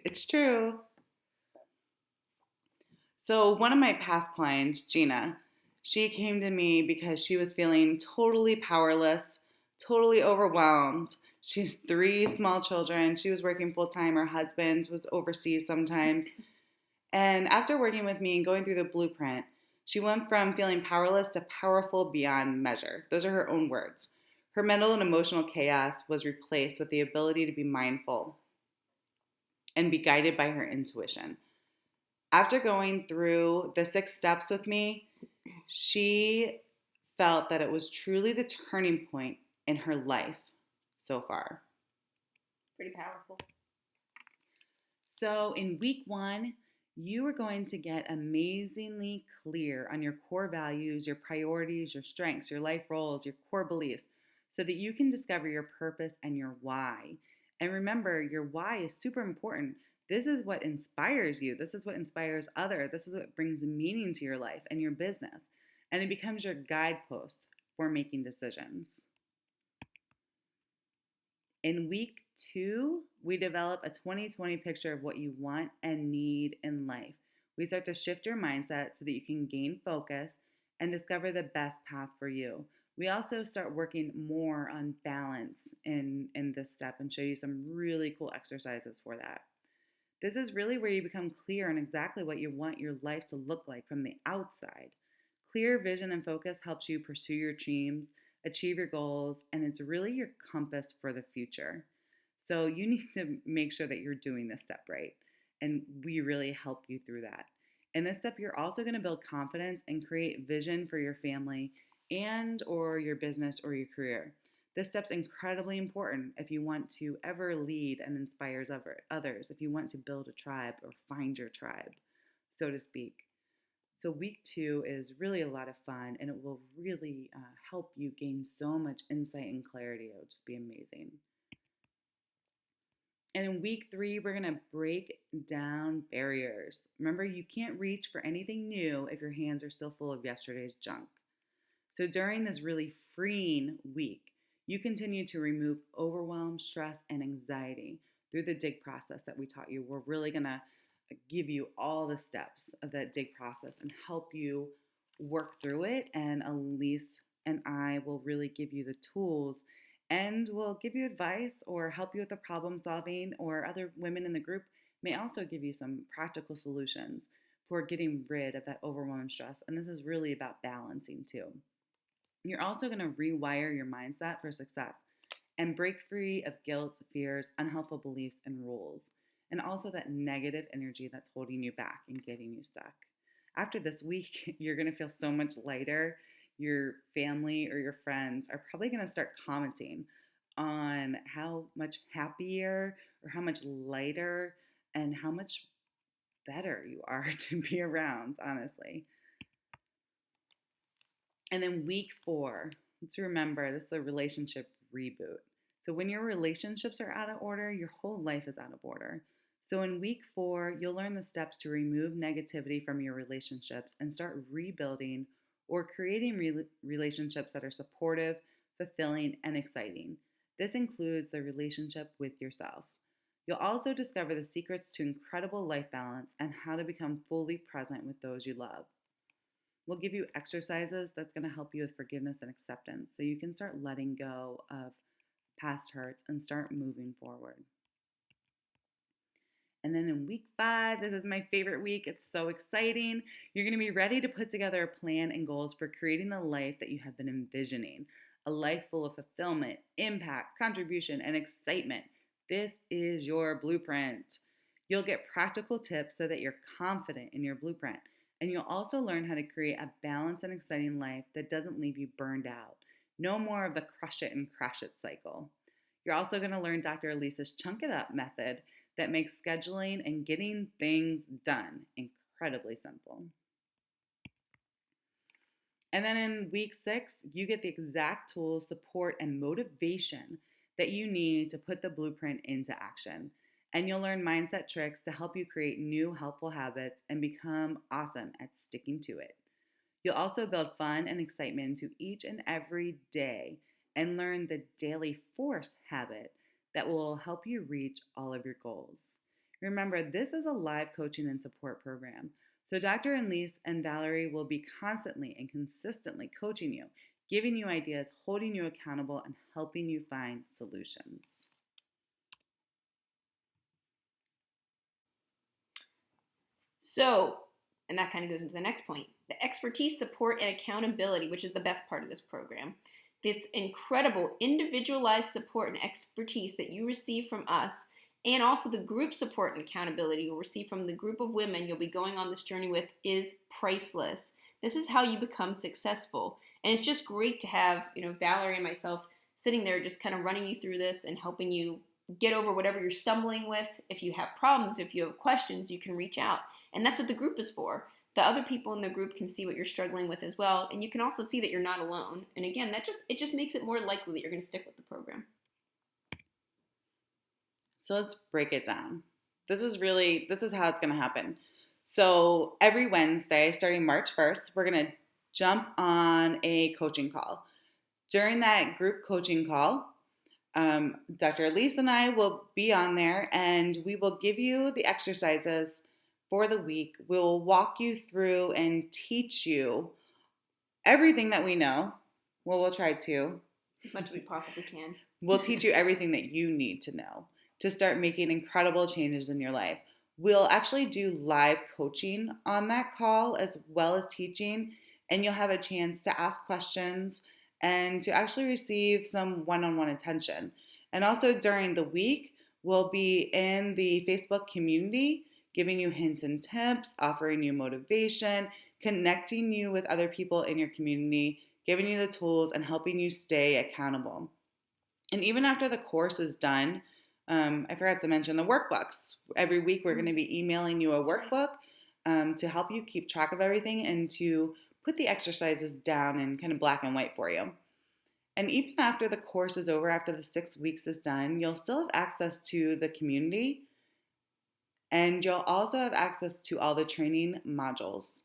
it's true. So, one of my past clients, Gina, she came to me because she was feeling totally powerless, totally overwhelmed. She has three small children. She was working full time. Her husband was overseas sometimes. And after working with me and going through the blueprint, she went from feeling powerless to powerful beyond measure. Those are her own words. Her mental and emotional chaos was replaced with the ability to be mindful and be guided by her intuition. After going through the 6 steps with me, she felt that it was truly the turning point in her life so far. Pretty powerful. So, in week 1, you are going to get amazingly clear on your core values, your priorities, your strengths, your life roles, your core beliefs, so that you can discover your purpose and your why. And remember, your why is super important. This is what inspires you. This is what inspires others. This is what brings meaning to your life and your business. And it becomes your guidepost for making decisions. In week 2, we develop a 2020 picture of what you want and need in life. We start to shift your mindset so that you can gain focus and discover the best path for you. We also start working more on balance in this step and show you some really cool exercises for that. This is really where you become clear on exactly what you want your life to look like from the outside. Clear vision and focus helps you pursue your dreams, achieve your goals, and it's really your compass for the future. So you need to make sure that you're doing this step right, and we really help you through that. In this step, you're also going to build confidence and create vision for your family and or your business or your career. This step's incredibly important if you want to ever lead and inspire others, if you want to build a tribe or find your tribe, so to speak. So, week 2 is really a lot of fun and it will really help you gain so much insight and clarity. It will just be amazing. And in week 3, we're going to break down barriers. Remember, you can't reach for anything new if your hands are still full of yesterday's junk. So, during this really freeing week, you continue to remove overwhelm, stress, and anxiety through the dig process that we taught you. We're really going to give you all the steps of that dig process and help you work through it. And Elise and I will really give you the tools and will give you advice or help you with the problem solving, or other women in the group may also give you some practical solutions for getting rid of that overwhelm and stress. And this is really about balancing too. You're also going to rewire your mindset for success and break free of guilt, fears, unhelpful beliefs, and rules, and also that negative energy that's holding you back and getting you stuck. After this week, you're going to feel so much lighter. Your family or your friends are probably going to start commenting on how much happier or how much lighter and how much better you are to be around, honestly. And then week 4, let's remember this is a relationship reboot. So when your relationships are out of order, your whole life is out of order. So in week 4, you'll learn the steps to remove negativity from your relationships and start rebuilding or creating relationships that are supportive, fulfilling, and exciting. This includes the relationship with yourself. You'll also discover the secrets to incredible life balance and how to become fully present with those you love. We'll give you exercises that's going to help you with forgiveness and acceptance so you can start letting go of past hurts and start moving forward. And then in week 5, this is my favorite week. It's so exciting. You're going to be ready to put together a plan and goals for creating the life that you have been envisioning, a life full of fulfillment, impact, contribution, and excitement. This is your blueprint. You'll get practical tips so that you're confident in your blueprint. And you'll also learn how to create a balanced and exciting life that doesn't leave you burned out. No more of the crush it and crash it cycle. You're also going to learn Dr. Elisa's chunk it up method that makes scheduling and getting things done incredibly simple. And then in week 6, you get the exact tools, support, and motivation that you need to put the blueprint into action. And you'll learn mindset tricks to help you create new helpful habits and become awesome at sticking to it. You'll also build fun and excitement into each and every day and learn the daily force habit that will help you reach all of your goals. Remember, this is a live coaching and support program. So Dr. Elise and Valerie will be constantly and consistently coaching you, giving you ideas, holding you accountable, and helping you find solutions. So, and that kind of goes into the next point, the expertise, support, and accountability, which is the best part of this program. This incredible individualized support and expertise that you receive from us, and also the group support and accountability you'll receive from the group of women you'll be going on this journey with, is priceless. This is how you become successful. And it's just great to have, Valerie and myself sitting there just kind of running you through this and helping you get over whatever you're stumbling with. If you have problems, if you have questions, you can reach out. And that's what the group is for. The other people in the group can see what you're struggling with as well, and you can also see that you're not alone. And again, it just makes it more likely that you're going to stick with the program. So let's break it down. This is how it's going to happen. So every Wednesday, starting March 1st, we're going to jump on a coaching call. During that group coaching call, Dr. Elise and I will be on there, and we will give you the exercises for the week. We'll walk you through and teach you everything that we know. Well, we'll try to. As much as we possibly can. We'll teach you everything that you need to know to start making incredible changes in your life. We'll actually do live coaching on that call as well as teaching, and you'll have a chance to ask questions and to actually receive some one-on-one attention. And also during the week, we'll be in the Facebook community giving you hints and tips, offering you motivation, connecting you with other people in your community, giving you the tools, and helping you stay accountable. And even after the course is done, I forgot to mention the workbooks. Every week we're going to be emailing you a workbook to help you keep track of everything and to put the exercises down in kind of black and white for you. And even after the course is over, after the 6 weeks is done, you'll still have access to the community, and you'll also have access to all the training modules.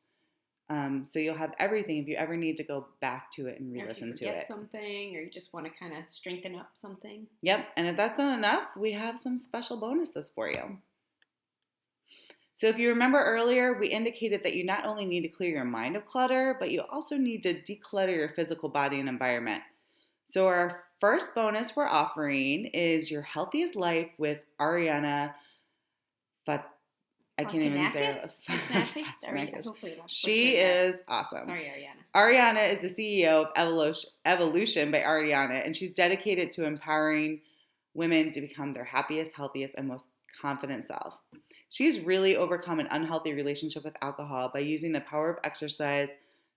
So you'll have everything if you ever need to go back to it and re-listen to it. If you forget something, or you just want to kind of strengthen up something. Yep, and if that's not enough, we have some special bonuses for you. So if you remember earlier, we indicated that you not only need to clear your mind of clutter, but you also need to declutter your physical body and environment. So our first bonus we're offering is Your Healthiest Life with Ariana I can't even say it. She is awesome. Sorry, Ariana. Ariana is the CEO of Evolution by Ariana, and she's dedicated to empowering women to become their happiest, healthiest, and most confident self. She's really overcome an unhealthy relationship with alcohol by using the power of exercise,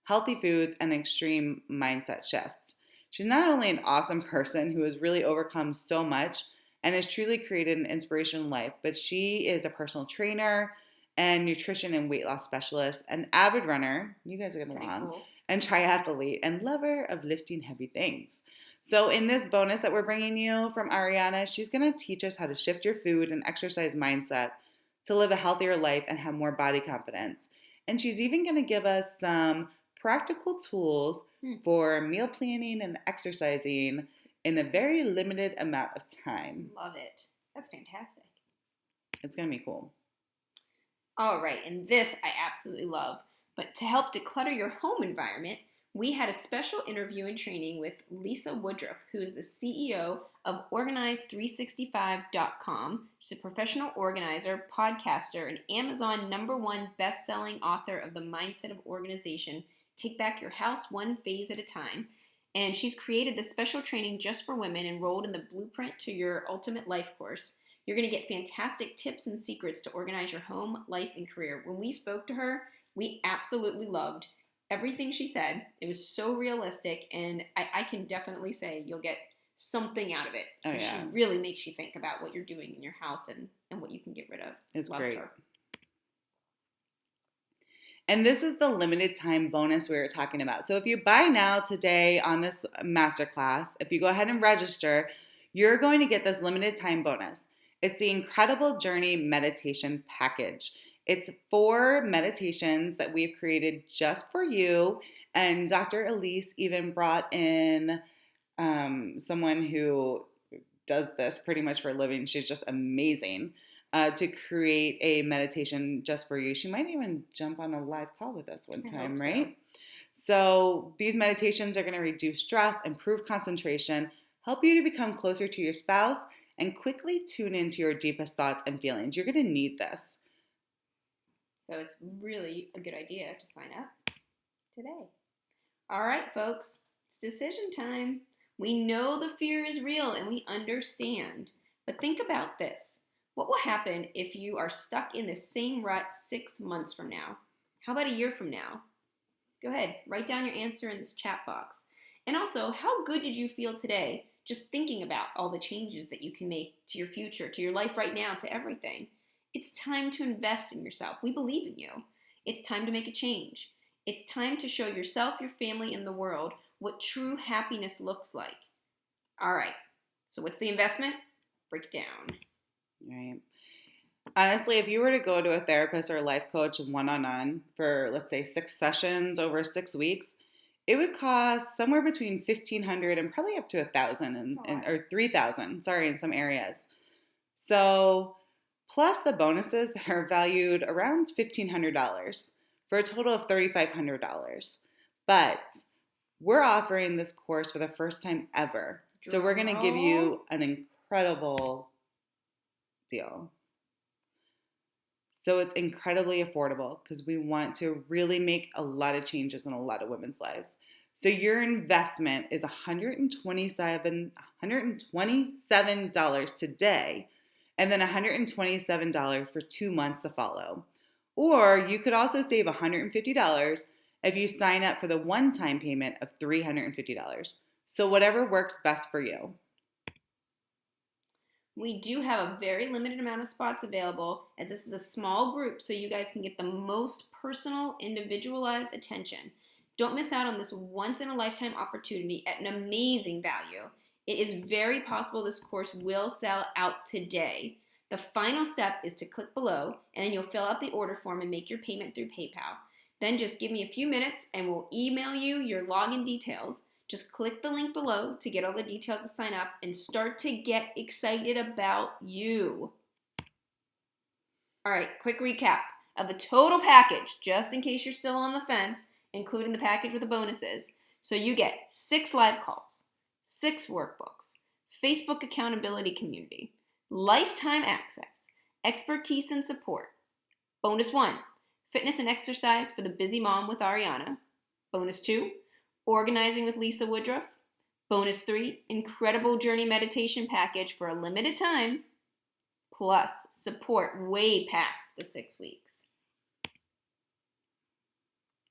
healthy foods, and extreme mindset shifts. She's not only an awesome person who has really overcome so much and has truly created an inspirational life, but she is a personal trainer and nutrition and weight loss specialist, an avid runner, you guys are going to along, cool, and triathlete, and lover of lifting heavy things. So in this bonus that we're bringing you from Ariana, she's going to teach us how to shift your food and exercise mindset to live a healthier life and have more body confidence. And she's even going to give us some practical tools for meal planning and exercising in a very limited amount of time. Love it. That's fantastic. It's going to be cool. All right, and this I absolutely love. But to help declutter your home environment, we had a special interview and training with Lisa Woodruff, who is the CEO of Organize365.com. She's a professional organizer, podcaster, and Amazon #1 best-selling author of The Mindset of Organization, Take Back Your House One Phase at a Time. And she's created this special training just for women enrolled in the Blueprint to Your Ultimate Life course. You're going to get fantastic tips and secrets to organize your home, life, and career. When we spoke to her, we absolutely loved everything she said. It was so realistic, and I can definitely say you'll get something out of it. Oh, yeah. She really makes you think about what you're doing in your house and what you can get rid of. It's Loved great. her. And this is the limited time bonus we were talking about. So if you buy now today on this masterclass, if you go ahead and register, you're going to get this limited time bonus. It's the Incredible Journey Meditation Package. It's 4 meditations that we've created just for you. And Dr. Elise even brought in someone who does this pretty much for a living. She's just amazing. To create a meditation just for you. She might even jump on a live call with us one time, right? So these meditations are going to reduce stress, improve concentration, help you to become closer to your spouse, and quickly tune into your deepest thoughts and feelings. You're going to need this. So it's really a good idea to sign up today. All right, folks, it's decision time. We know the fear is real and we understand. But think about this. What will happen if you are stuck in the same rut 6 months from now? How about a year from now? Go ahead, write down your answer in this chat box. And also, how good did you feel today just thinking about all the changes that you can make to your future, to your life right now, to everything? It's time to invest in yourself. We believe in you. It's time to make a change. It's time to show yourself, your family, and the world what true happiness looks like. All right, so what's the investment? Break it down. Right. Honestly, if you were to go to a therapist or a life coach one-on-one for, let's say, 6 sessions over 6 weeks, it would cost somewhere between $1,500 and probably up to $1,000 or $3,000, in some areas. So, plus the bonuses that are valued around $1,500 for a total of $3,500. But we're offering this course for the first time ever. So we're going to give you an incredible deal. So it's incredibly affordable because we want to really make a lot of changes in a lot of women's lives. So your investment is $127 today, and then $127 for 2 months to follow. Or you could also save $150 if you sign up for the one-time payment of $350. So whatever works best for you. We do have a very limited amount of spots available, as this is a small group, so you guys can get the most personal, individualized attention. Don't miss out on this once-in-a-lifetime opportunity at an amazing value. It is very possible this course will sell out today. The final step is to click below, and then you'll fill out the order form and make your payment through PayPal. Then just give me a few minutes, and we'll email you your login details. Just click the link below to get all the details to sign up and start to get excited about you. All right, quick recap of the total package, just in case you're still on the fence, including the package with the bonuses. So you get 6 live calls, 6 workbooks, Facebook accountability community, lifetime access, expertise and support. Bonus 1, fitness and exercise for the busy mom with Ariana. Bonus 2, organizing with Lisa Woodruff. Bonus 3, incredible journey meditation package for a limited time, plus support way past the 6 weeks.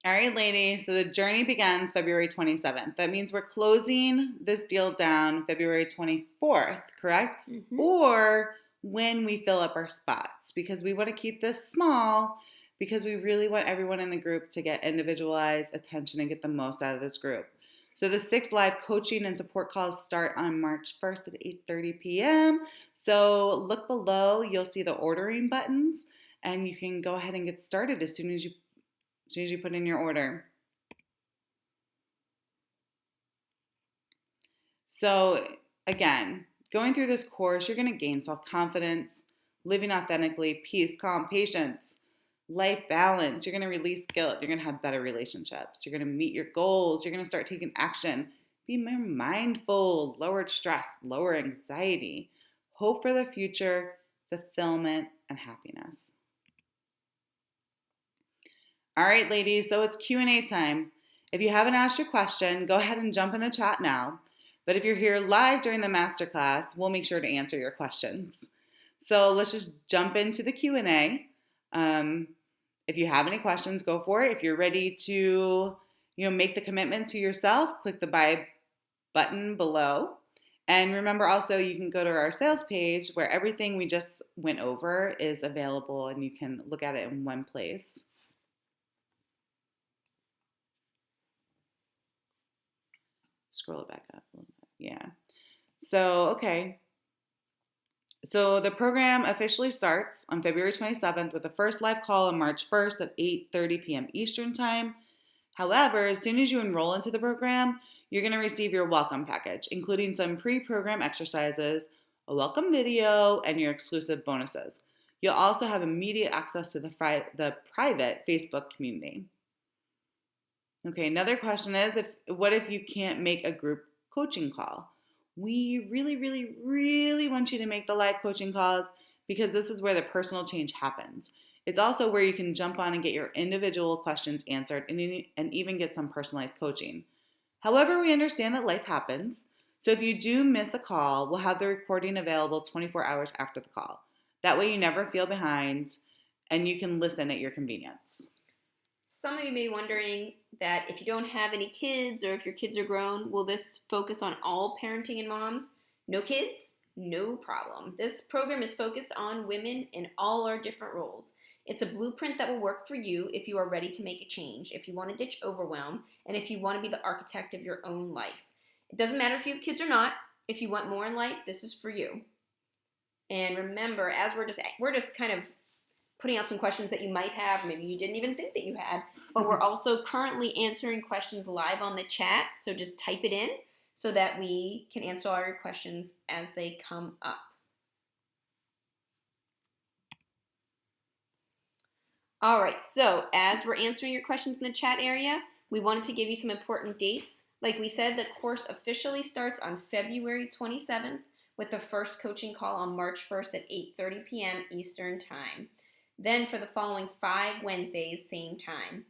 All right, ladies, so the journey begins February 27th. That means we're closing this deal down February 24th, correct? Mm-hmm. Or when we fill up our spots, because we want to keep this small, because we really want everyone in the group to get individualized attention and get the most out of this group. So the 6 live coaching and support calls start on March 1st at 8:30 p.m. So look below, you'll see the ordering buttons, and you can go ahead and get started as soon as you put in your order. So again, going through this course, you're going to gain self-confidence, living authentically, peace, calm, patience, life balance. You're going to release guilt. You're going to have better relationships. You're going to meet your goals. You're going to start taking action. Be more mindful, lower stress, lower anxiety, hope for the future, fulfillment, and happiness. All right, ladies, so it's Q&A time. If you haven't asked your question, go ahead and jump in the chat now. But if you're here live during the masterclass, we'll make sure to answer your questions. So let's just jump into the Q&A. If you have any questions, go for it. If you're ready to, make the commitment to yourself, click the buy button below. And remember also, you can go to our sales page where everything we just went over is available and you can look at it in one place. Scroll it back up a little bit. Yeah. So, okay. So the program officially starts on February 27th with the first live call on March 1st at 8:30 p.m. Eastern Time. However, as soon as you enroll into the program, you're going to receive your welcome package, including some pre-program exercises, a welcome video, and your exclusive bonuses. You'll also have immediate access to the private Facebook community. Okay, another question is, what if you can't make a group coaching call? We really, really, really want you to make the live coaching calls because this is where the personal change happens. It's also where you can jump on and get your individual questions answered and even get some personalized coaching. However, we understand that life happens. So if you do miss a call, we'll have the recording available 24 hours after the call. That way you never feel behind and you can listen at your convenience. Some of you may be wondering that if you don't have any kids or if your kids are grown, will this focus on all parenting and moms? No kids? No problem. This program is focused on women in all our different roles. It's a blueprint that will work for you if you are ready to make a change, if you want to ditch overwhelm, and if you want to be the architect of your own life. It doesn't matter if you have kids or not. If you want more in life, this is for you. And remember, as we're just kind of putting out some questions that you might have, maybe you didn't even think that you had, but we're also currently answering questions live on the chat, so just type it in so that we can answer all your questions as they come up. All right, so as we're answering your questions in the chat area, we wanted to give you some important dates. Like we said, the course officially starts on February 27th with the first coaching call on March 1st at 8:30 p.m. Eastern Time. Then for the following 5 Wednesdays, same time.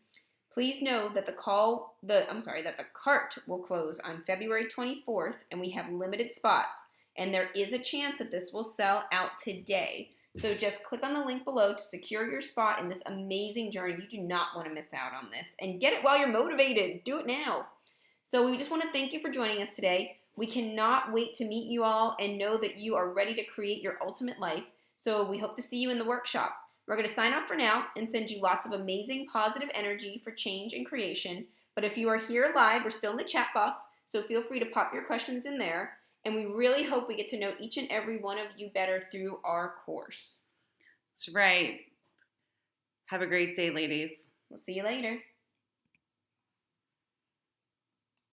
Please know that the cart will close on February 24th, and we have limited spots. And there is a chance that this will sell out today. So just click on the link below to secure your spot in this amazing journey. You do not want to miss out on this. And get it while you're motivated. Do it now. So we just want to thank you for joining us today. We cannot wait to meet you all and know that you are ready to create your ultimate life. So we hope to see you in the workshop. We're going to sign off for now and send you lots of amazing positive energy for change and creation. But if you are here live, we're still in the chat box, so feel free to pop your questions in there. And we really hope we get to know each and every one of you better through our course. That's right. Have a great day, ladies. We'll see you later.